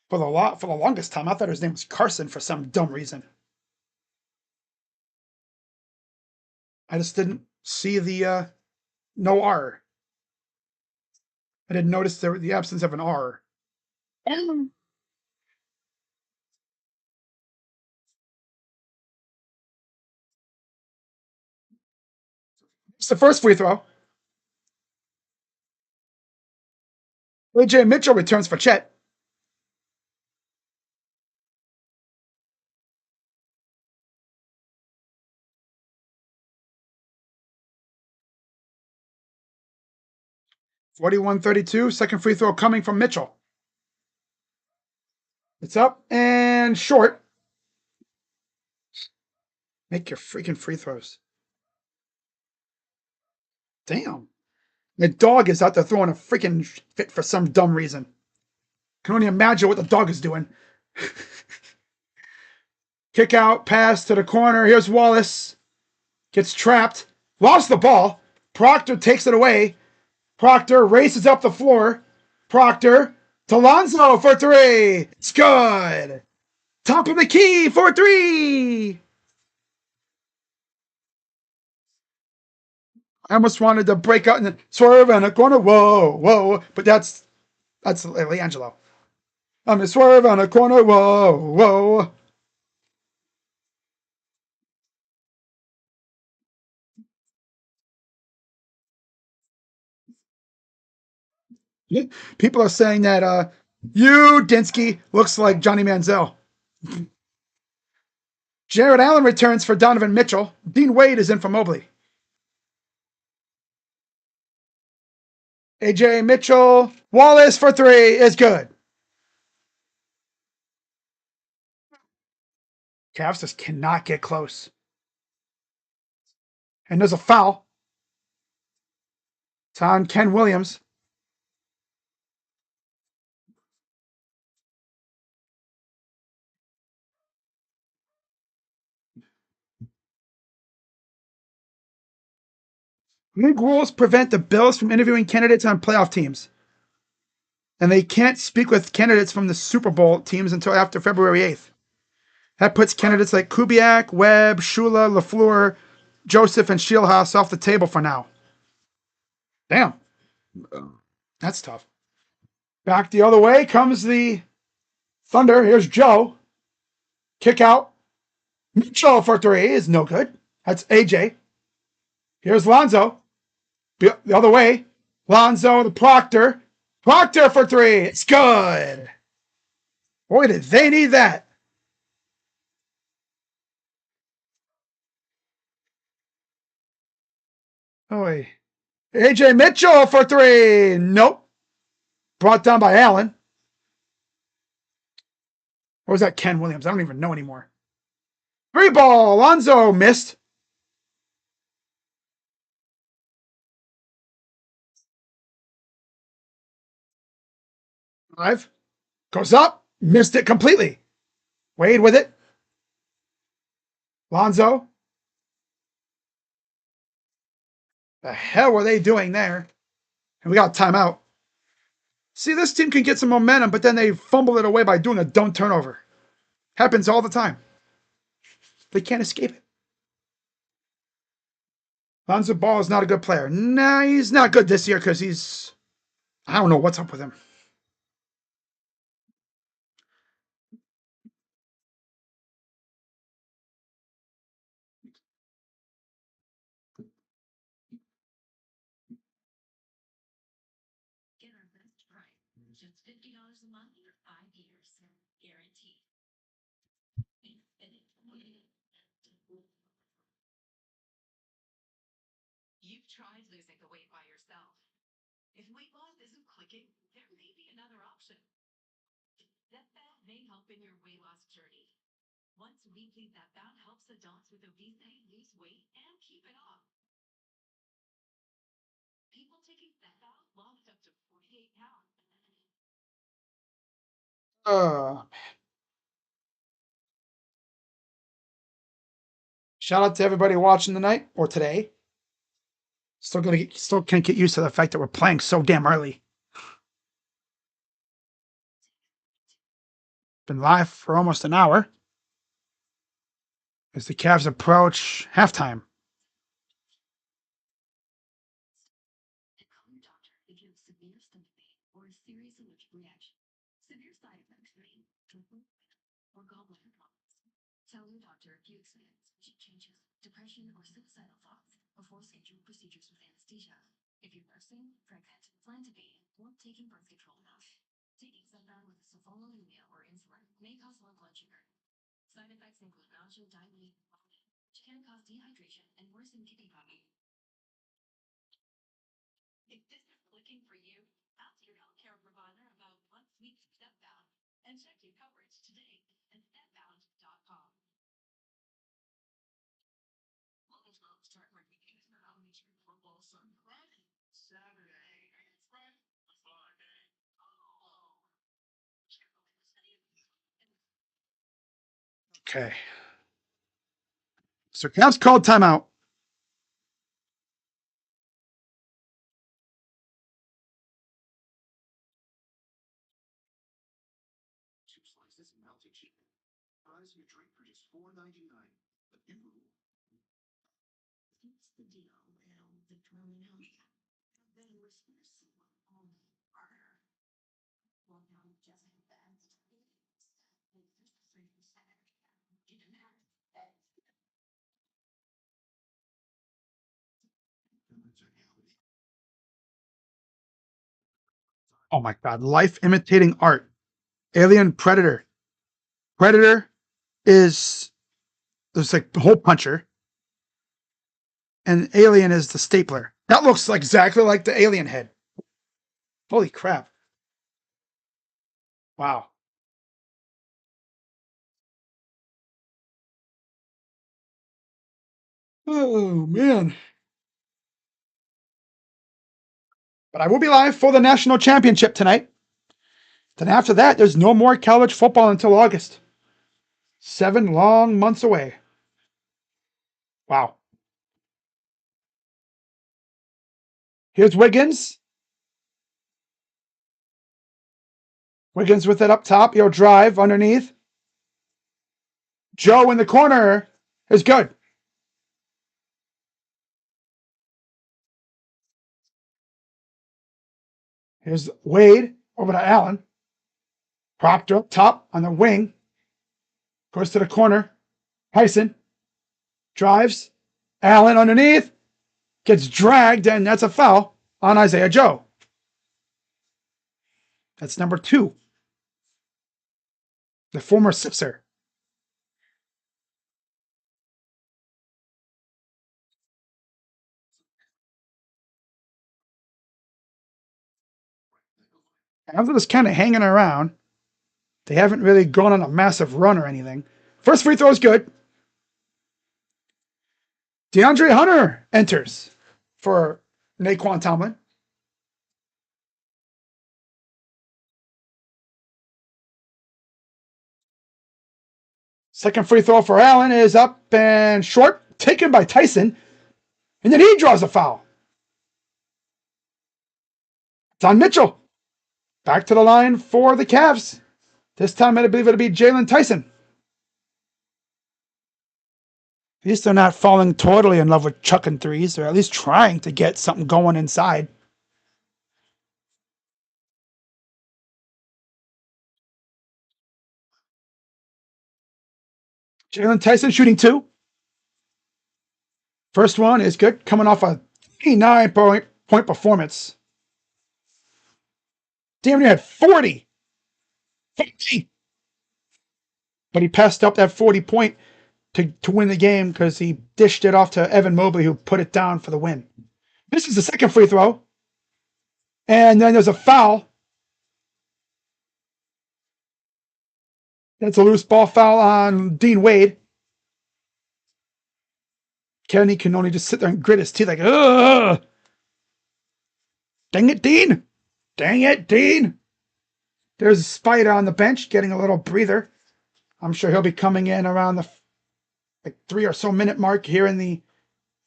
S1: For the longest time, I thought his name was Carson for some dumb reason. I just didn't see the no R. I didn't notice the absence of an R. It's the first free throw. A.J. Mitchell returns for Chet. (41-32). Second free throw coming from Mitchell. It's up and short. Make your freaking free throws. Damn. The dog is out there throwing a freaking fit for some dumb reason. Can only imagine what the dog is doing. Kick out, pass to the corner. Here's Wallace. Gets trapped. Lost the ball. Proctor takes it away. Proctor races up the floor. Proctor to Lonzo for three. It's good. Top of the key for three. I almost wanted to break out and swerve in a corner. Whoa, whoa. But that's LiAngelo. I'm a swerve on a corner. Whoa, whoa. People are saying that you, Dinsky, looks like Johnny Manziel. Jared Allen returns for Donovan Mitchell. Dean Wade is in for Mobley. A.J. Mitchell. Wallace for three is good. Cavs just cannot get close. And there's a foul. It's on Ken Williams. League rules prevent the Bills from interviewing candidates on playoff teams. And they can't speak with candidates from the Super Bowl teams until after February 8th. That puts candidates like Kubiak, Webb, Shula, LaFleur Joseph and Shieldhouse off the table for now. Damn. That's tough. Back the other way comes the Thunder. Here's Joe. Kick out. Mitchell for three is no good. That's AJ. Here's Lonzo. The other way. Lonzo to Proctor. Proctor for three. It's good. Boy, did they need that. Oh, AJ Mitchell for three. Nope. Brought down by Allen. Or was that Ken Williams? I don't even know anymore. Three ball. Lonzo missed. Five. Goes up. Missed it completely. Wade with it. Lonzo. The hell were they doing there? And we got a timeout. See, this team can get some momentum, but then they fumble it away by doing a dumb turnover. Happens all the time. They can't escape it. Lonzo Ball is not a good player. Nah, he's not good this year because he's... I don't know what's up with him. Shout out to everybody watching tonight or today. Still can't get used to the fact that we're playing so damn early. Been live for almost an hour as the Cavs approach halftime. Okay. So Cavs called timeout. Oh my God. Life imitating art. Alien Predator. Predator is there's like the hole puncher, and Alien is the stapler. That looks like exactly like the alien head. Holy crap. Wow. Oh, man. But I will be live for the national championship tonight. Then after that, there's no more college football until August. 7 long months away. Wow. Here's Wiggins. Wiggins with it up top. He'll drive underneath. Joe in the corner is good. Here's Wade over to Allen. Proctor up top on the wing. Goes to the corner. Tyson drives. Allen underneath. Gets dragged, and that's a foul on Isaiah Joe. That's number 2. The former Sixer. After this kind of hanging around, they haven't really gone on a massive run or anything. First free throw is good. DeAndre Hunter enters for Naquan Tomlin. Second free throw for Allen is up and short, taken by Tyson, and then he draws a foul. It's on Mitchell. Back to the line for the Cavs. This time I believe it'll be Jalen Tyson. At least they're not falling totally in love with chucking threes. They're at least trying to get something going inside. Jalen Tyson shooting 2. First one is good, coming off a 39-point performance. Damn near had 40. 50. But he passed up that 40-point to win the game because he dished it off to Evan Mobley, who put it down for the win. This is the second free throw. And then there's a foul. That's a loose ball foul on Dean Wade. Kenny can only just sit there and grit his teeth like, ugh. Dang it, Dean. Dang it, Dean. There's Spider on the bench getting a little breather. I'm sure he'll be coming in around the 3 or so minute mark here in the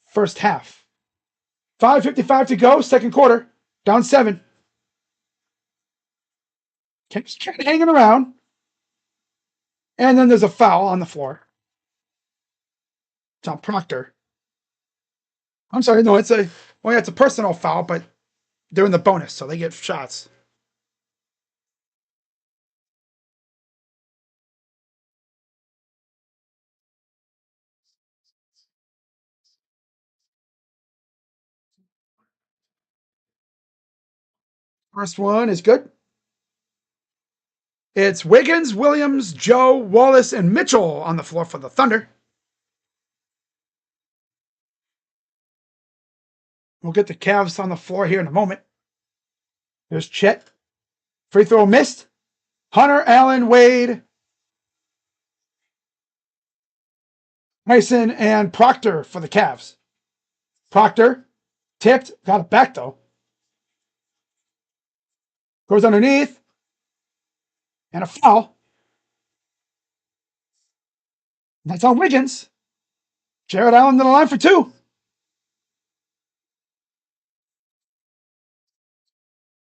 S1: first half. 5:55 to go, second quarter. Down 7. Kenny's kind of hanging around. And then there's a foul on the floor. It's on Proctor. I'm sorry, no, it's a personal foul, but they're in the bonus, so they get shots. First one is good. It's Wiggins, Williams, Joe, Wallace, and Mitchell on the floor for the Thunder. We'll get the Cavs on the floor here in a moment. There's Chet. Free throw missed. Hunter, Allen, Wade, Mason, and Proctor for the Cavs. Proctor tipped, got it back though. Goes underneath. And a foul. That's on Wiggins. Jared Allen to the line for 2.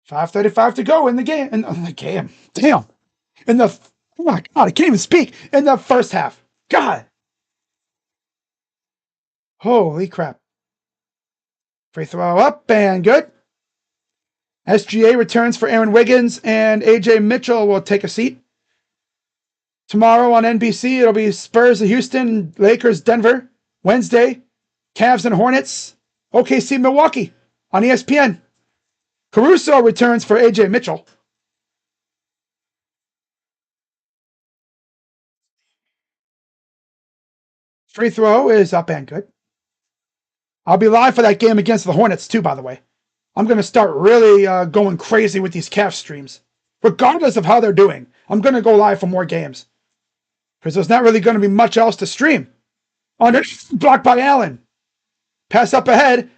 S1: $5:35 to go in the game. In the game. Damn. Oh my God, I can't even speak. In the first half. God. Holy crap. Free throw up and good. SGA returns for Aaron Wiggins, and AJ Mitchell will take a seat. Tomorrow on NBC, it'll be Spurs of Houston, Lakers, Denver. Wednesday, Cavs and Hornets, OKC, Milwaukee on ESPN. Caruso returns for AJ Mitchell. Free throw is up and good. I'll be live for that game against the Hornets too, by the way. I'm going to start really going crazy with these Cavs streams. Regardless of how they're doing, I'm going to go live for more games. Because there's not really going to be much else to stream. Blocked by Allen. Pass up ahead.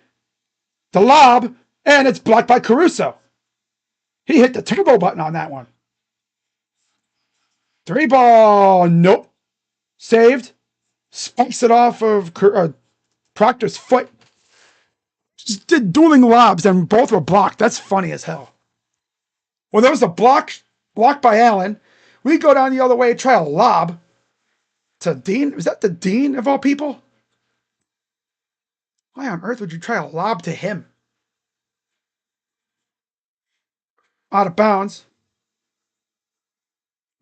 S1: The lob. And it's blocked by Caruso. He hit the turbo button on that one. 3 ball. Nope. Saved. Spikes it off of Proctor's foot. Just did dueling lobs and both were blocked. That's funny as hell. Well, there was a blocked by Allen. We go down the other way, try a lob to Dean. Was that the Dean of all people? Why on earth would you try a lob to him? Out of bounds.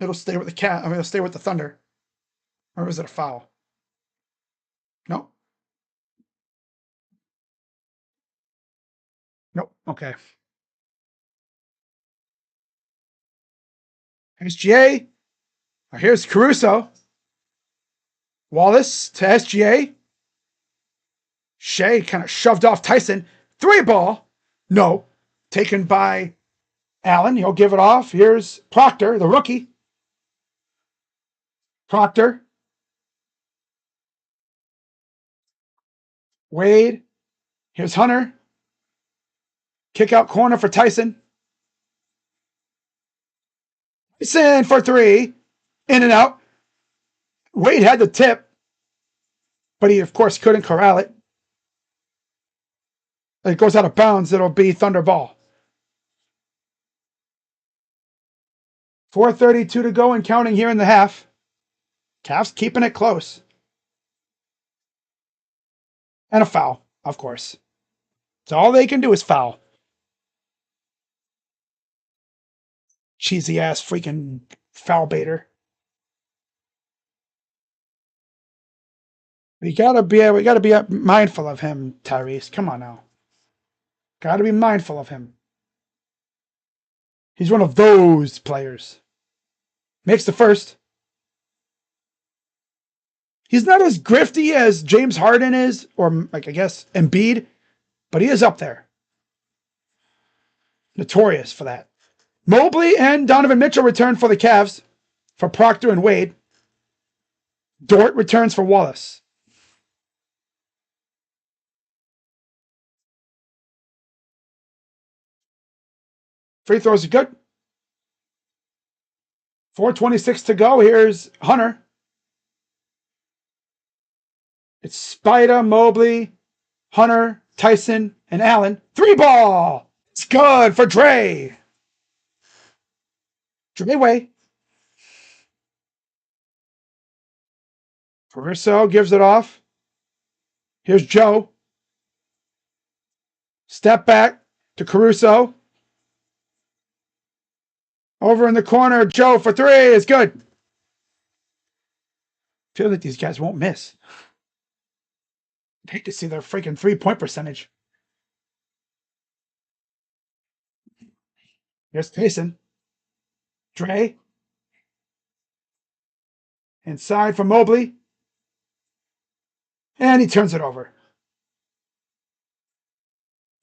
S1: It'll stay with the cat. I mean, it'll stay with the Thunder. Or is it a foul? No. Nope. Okay. SGA. Here's Caruso. Wallace to SGA. Shea kind of shoved off Tyson. 3-ball. No. Taken by Allen. He'll give it off. Here's Proctor, the rookie. Proctor. Wade. Here's Hunter. Kick out corner for Tyson. Tyson for 3. In and out. Wade had the tip, but he, of course, couldn't corral it. It goes out of bounds. It'll be Thunder ball. 4:32 to go and counting here in the half. Cavs keeping it close. And a foul, of course. So all they can do is foul. Cheesy ass freaking foul baiter. We gotta be mindful of him, Tyrese. Come on now. Gotta be mindful of him. He's one of those players. Makes the first. He's not as grifty as James Harden is, or like I guess Embiid, but he is up there. Notorious for that. Mobley and Donovan Mitchell return for the Cavs for Proctor and Wade. Dort returns for Wallace. Free throws are good. 4:26 to go. Here's Hunter. It's Spider, Mobley, Hunter, Tyson, and Allen. 3-ball. It's good for Dre. Dre way. Caruso gives it off. Here's Joe. Step back to Caruso. Over in the corner, Joe for 3 is good. I feel like these guys won't miss. I'd hate to see their freaking 3-point percentage. Here's Payson. Dre. Inside for Mobley. And he turns it over.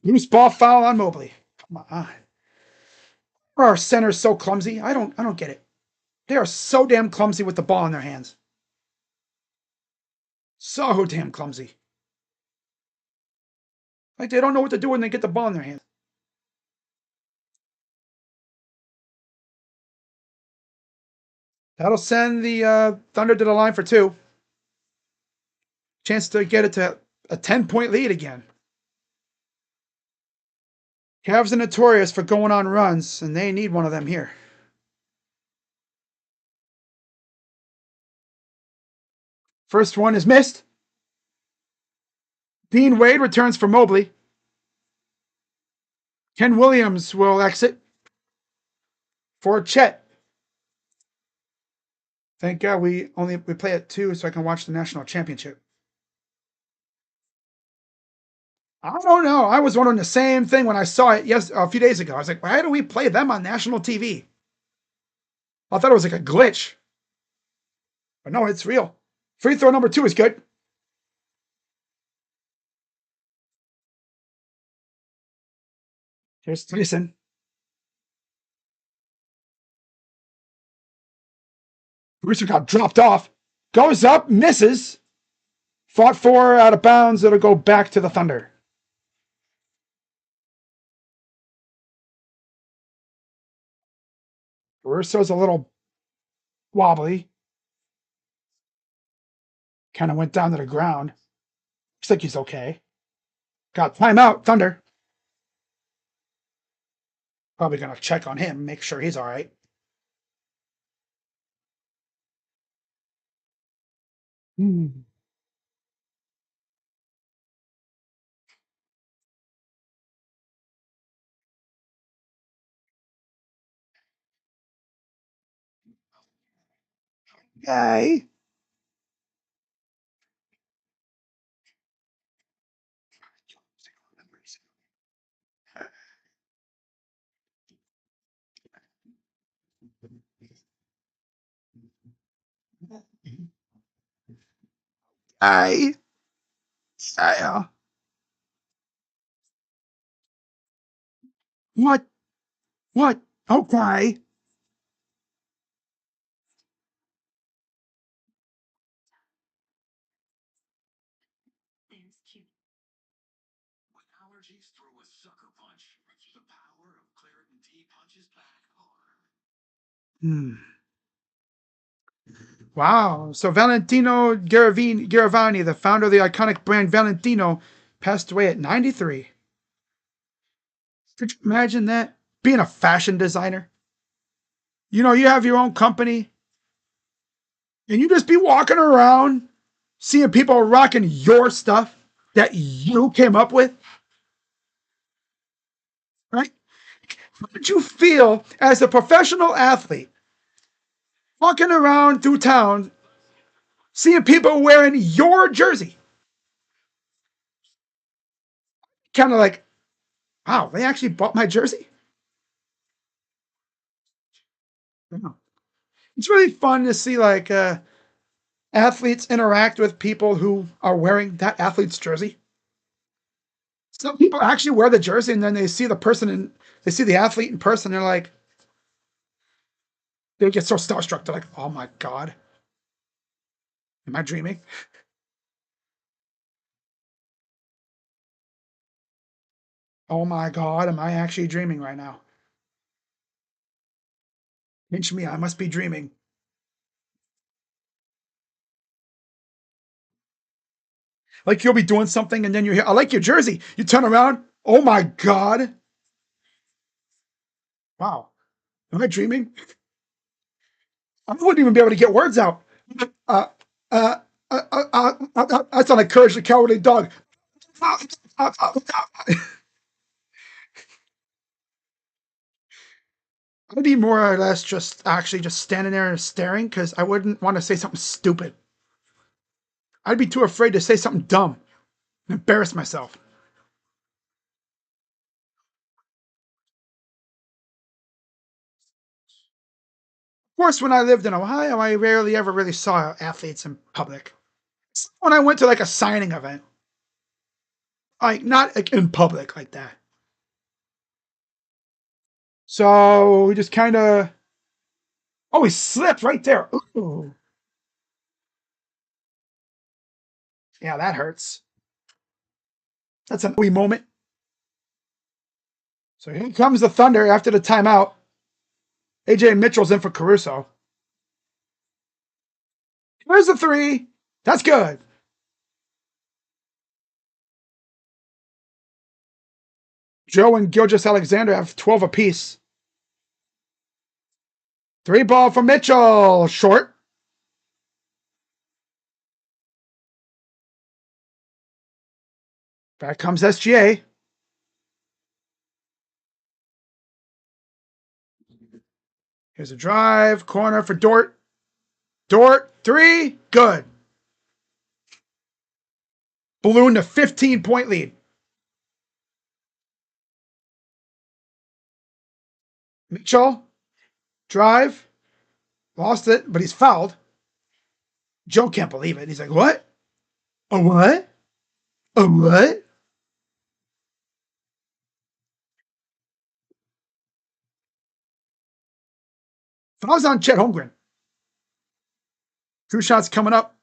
S1: Loose ball foul on Mobley. Come on. Our center's so clumsy. I don't get it. They are so damn clumsy with the ball in their hands. So damn clumsy. Like they don't know what to do when they get the ball in their hands. That'll send the Thunder to the line for 2. Chance to get it to a 10-point lead again. Cavs are notorious for going on runs, and they need one of them here. First one is missed. Dean Wade returns for Mobley. Ken Williams will exit for Chet. Thank God we play at 2 so I can watch the national championship. I don't know. I was wondering the same thing when I saw it a few days ago. I was like, why do we play them on national TV? I thought it was like a glitch. But no, it's real. Free throw number 2 is good. Here's Tyson. Brewster got dropped off. Goes up, misses. Fought for, out of bounds. It'll go back to the Thunder. Russo's a little wobbly. Kind of went down to the ground. Looks like he's okay. Got timeout, Thunder. Probably going to check on him, make sure he's all right. Okay. I, yeah. What? What? Okay. Hmm. Wow. So Valentino Garavani, the founder of the iconic brand Valentino, passed away at 93. Could you imagine that? Being a fashion designer. You have your own company and you just be walking around seeing people rocking your stuff that you came up with, right? How would you feel as a professional athlete walking around through town seeing people wearing your jersey? Kind of like, wow, they actually bought my jersey? Yeah. It's really fun to see like athletes interact with people who are wearing that athlete's jersey. Some people actually wear the jersey and then they see the person and they see the athlete in person. They're like, they get so starstruck. They're like, oh my God, am I dreaming? Oh my God, am I actually dreaming right now? Pinch me, I must be dreaming. Like you'll be doing something and then you hear, I like your jersey. You turn around, oh my God. Wow, am I dreaming? I wouldn't even be able to get words out. Uh, uh, I sound like Courage the Cowardly Dog. I'd be more or less just actually just standing there and staring because I wouldn't want to say something stupid. I'd be too afraid to say something dumb and embarrass myself. Of course, when I lived in Ohio, I rarely ever really saw athletes in public. When I went to like a signing event, like not like in public like that. So we just kind of, oh, he slipped right there. Ooh. Yeah, that hurts. That's a wee moment. So here comes the Thunder after the timeout. AJ Mitchell's in for Caruso. There's the three. That's good. Joe and Gilgis Alexander have 12 apiece. Three ball for Mitchell. Short. Back comes SGA. Here's a drive. Corner for Dort. Dort. Three. Good. Balloon to 15-point lead. Mitchell. Drive. Lost it, but he's fouled. Joe can't believe it. He's like, what? A what? A what? Fouls on Chet Holmgren. Two shots coming up.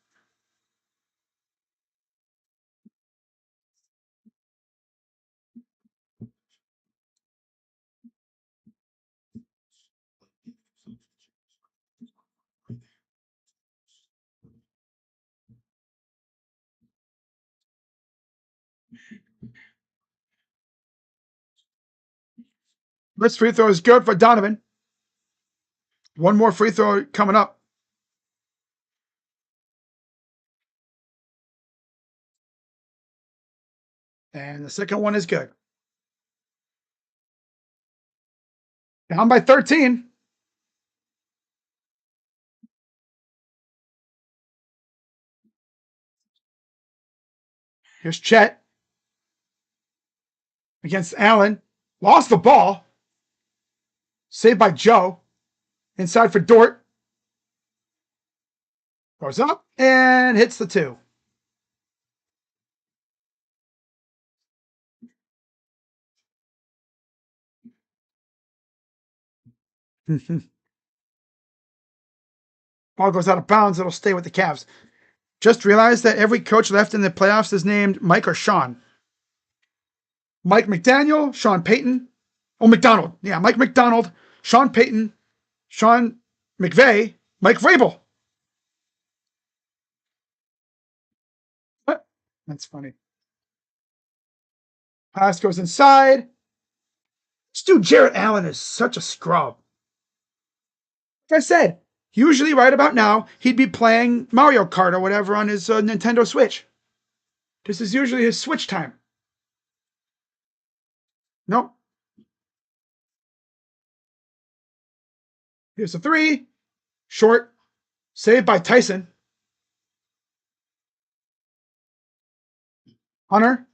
S1: First free throw is good for Donovan. One more free throw coming up. And the second one is good. Down by 13. Here's Chet against Allen. Lost the ball. Saved by Joe. Inside for Dort. Goes up and hits the 2. Ball goes out of bounds. It'll stay with the Cavs. Just realized that every coach left in the playoffs is named Mike or Sean. Mike McDaniel, Sean Payton. Oh, McDonald. Yeah, Mike McDonald, Sean Payton, Sean McVay, Mike Vrabel. What? That's funny. Pass goes inside. This dude, Jarrett Allen, is such a scrub. Like I said, usually right about now, he'd be playing Mario Kart or whatever on his Nintendo Switch. This is usually his Switch time. Nope. Here's a 3. Short. Saved by Tyson. Hunter.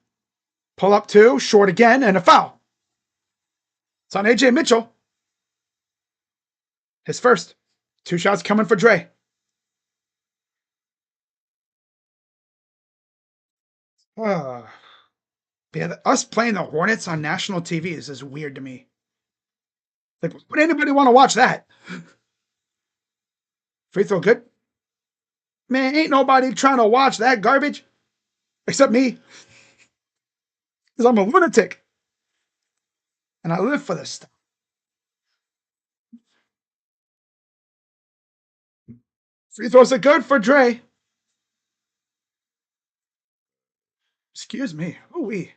S1: Pull up 2. Short again. And a foul. It's on AJ Mitchell. His first. 2 shots coming for Dre. Yeah, us playing the Hornets on national TV is weird to me. Like, would anybody want to watch that? Free throw good? Man, ain't nobody trying to watch that garbage. Except me. Because I'm a lunatic. And I live for this stuff. Free throws are good for Dre. Excuse me. Ooh-wee.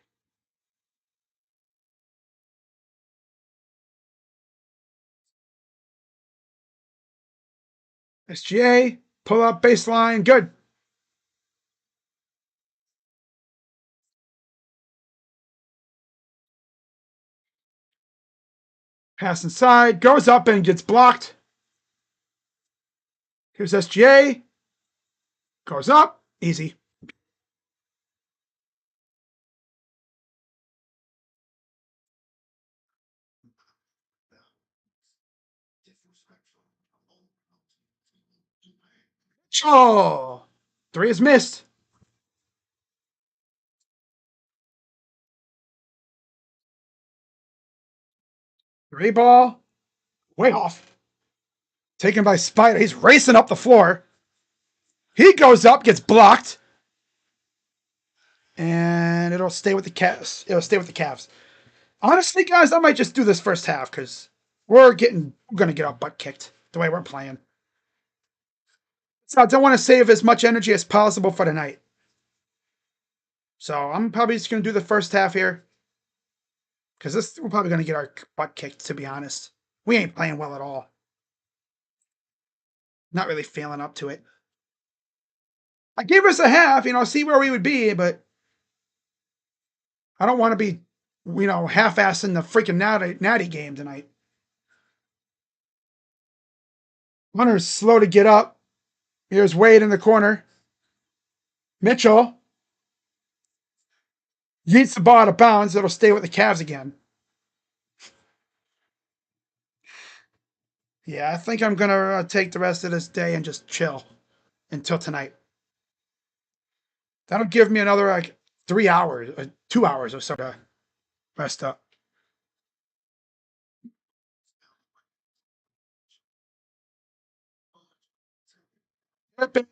S1: SGA. Pull up baseline. Good. Pass inside. Goes up and gets blocked. Here's SGA. Goes up. Easy. Oh. 3 is missed. Three ball. Way off. Taken by Spider. He's racing up the floor. He goes up, gets blocked. And it'll stay with the Cavs. It'll stay with the Cavs. Honestly, guys, I might just do this first half because we're going to get our butt kicked the way we're playing. So I don't want to save as much energy as possible for tonight. So I'm probably just going to do the first half here. Because we're probably going to get our butt kicked, to be honest. We ain't playing well at all. Not really feeling up to it. I gave us a half, see where we would be, but I don't want to be, half-assing the freaking natty game tonight. Hunter's slow to get up. Here's Wade in the corner. Mitchell yeets the ball out of bounds. It'll stay with the Cavs again. Yeah, I think I'm going to take the rest of this day and just chill until tonight. That'll give me another 3 hours, 2 hours or so to rest up.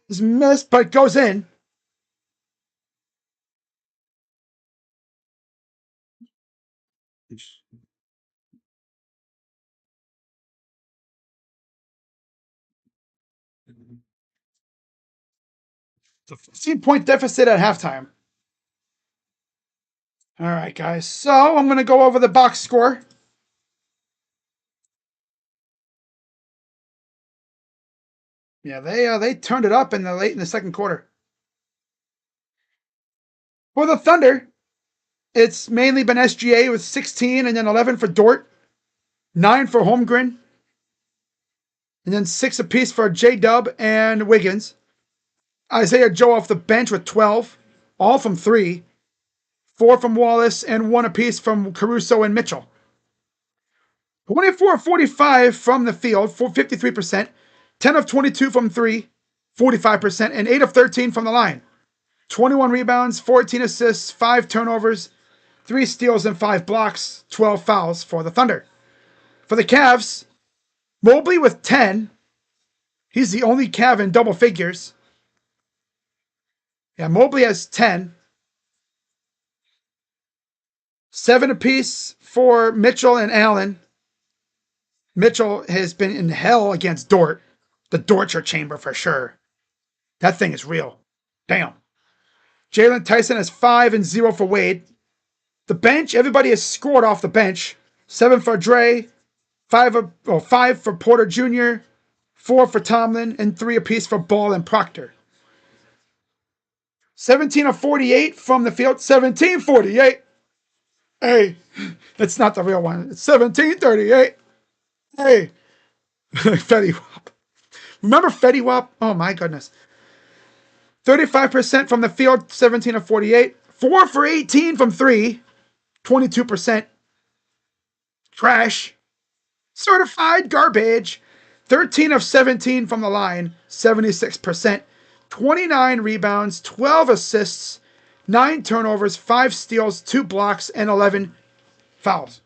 S1: Is missed, but goes in. It's a 15-point deficit at halftime. All right, guys. So I'm going to go over the box score. Yeah, they turned it up late in the second quarter. For the Thunder, it's mainly been SGA with 16 and then 11 for Dort, 9 for Holmgren, and then 6 apiece for J-Dub and Wiggins. Isaiah Joe off the bench with 12, all from 3. 4 from Wallace, and 1 apiece from Caruso and Mitchell. 24-45 from the field, 53%. 10 of 22 from 3, 45%. And 8 of 13 from the line. 21 rebounds, 14 assists, 5 turnovers, 3 steals, and 5 blocks, 12 fouls for the Thunder. For the Cavs, Mobley with 10. He's the only Cav in double figures. Yeah, Mobley has 10. 7 apiece for Mitchell and Allen. Mitchell has been in hell against Dort. The torture chamber for sure. That thing is real. Damn. Jalen Tyson has 5 and 0 for Wade. The bench, everybody has scored off the bench. 7 for Dre, 5 for Porter Jr., 4 for Tomlin, and 3 apiece for Ball and Proctor. 17 of 48 from the field. 17-48. Hey, that's not the real one. It's 17-38. Hey, Fetty Wap. Remember Fetty Wap? Oh my goodness. 35% from the field, 17 of 48. 4 for 18 from 3, 22%. Trash. Certified garbage. 13 of 17 from the line, 76%. 29 rebounds, 12 assists, 9 turnovers, 5 steals, 2 blocks, and 11 fouls.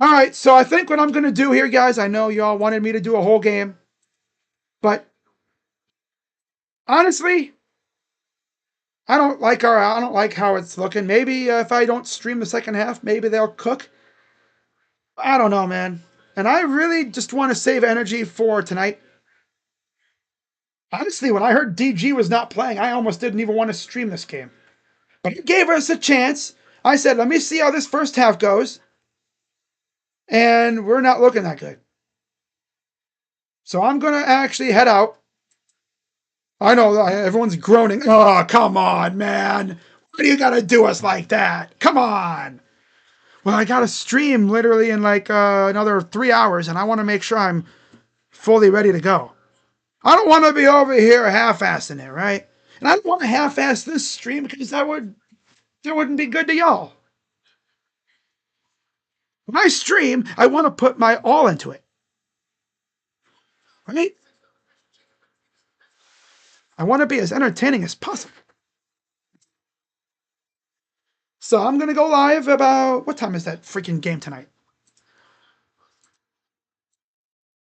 S1: All right, so I think what I'm going to do here, guys, I know y'all wanted me to do a whole game, but honestly, I don't like how it's looking. Maybe if I don't stream the second half, maybe they'll cook. I don't know, man. And I really just want to save energy for tonight. Honestly, when I heard DG was not playing, I almost didn't even want to stream this game. But it gave us a chance. I said, let me see how this first half goes. And we're not looking that good. So I'm going to actually head out. I know everyone's groaning. Oh, come on, man. Why do you got to do us like that? Come on. Well, I got to stream literally in like another 3 hours, and I want to make sure I'm fully ready to go. I don't want to be over here half-assing it, right? And I don't want to half-ass this stream because that wouldn't be good to y'all. When I stream, I want to put my all into it. Right? I want to be as entertaining as possible. So I'm going to go live about, what time is that freaking game tonight?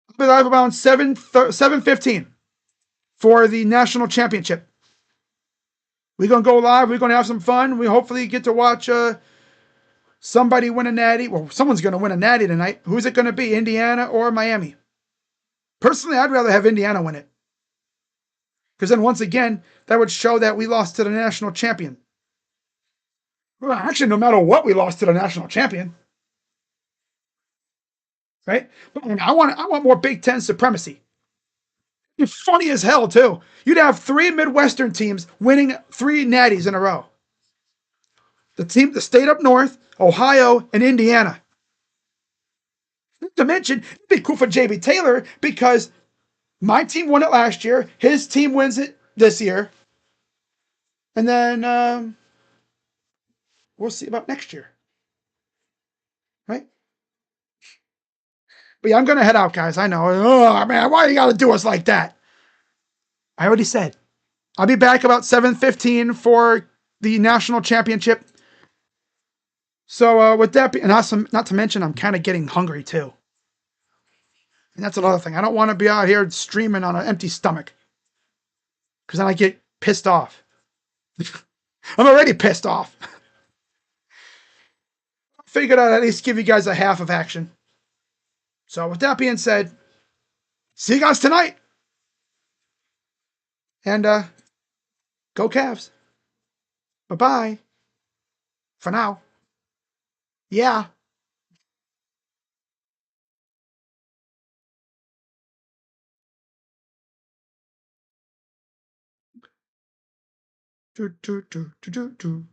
S1: I'll be live about 7:15 for the national championship. We're going to go live. We're going to have some fun. We hopefully get to watch somebody win a natty. Well, someone's going to win a natty tonight. Who's it going to be, Indiana or Miami? Personally, I'd rather have Indiana win it. Because then once again, that would show that we lost to the national champion. Well, actually, no matter what, we lost to the national champion. Right? But I want more Big Ten supremacy. It's funny as hell, too. You'd have 3 Midwestern teams winning 3 natties in a row. The state up north, Ohio, and Indiana. Not to mention, it'd be cool for JB Taylor because my team won it last year. His team wins it this year. And then we'll see about next year. Right? But yeah, I'm going to head out, guys. I know. Oh, man, why you got to do us like that? I already said. I'll be back about 7:15 for the national championship. So with that, and also, not to mention, I'm kind of getting hungry too. And that's another thing. I don't want to be out here streaming on an empty stomach. Because then I get pissed off. I'm already pissed off. Figured I'd at least give you guys a half of action. So with that being said, see you guys tonight. And go Cavs. Bye-bye. For now. Yeah. Do, do, do, do, do, do.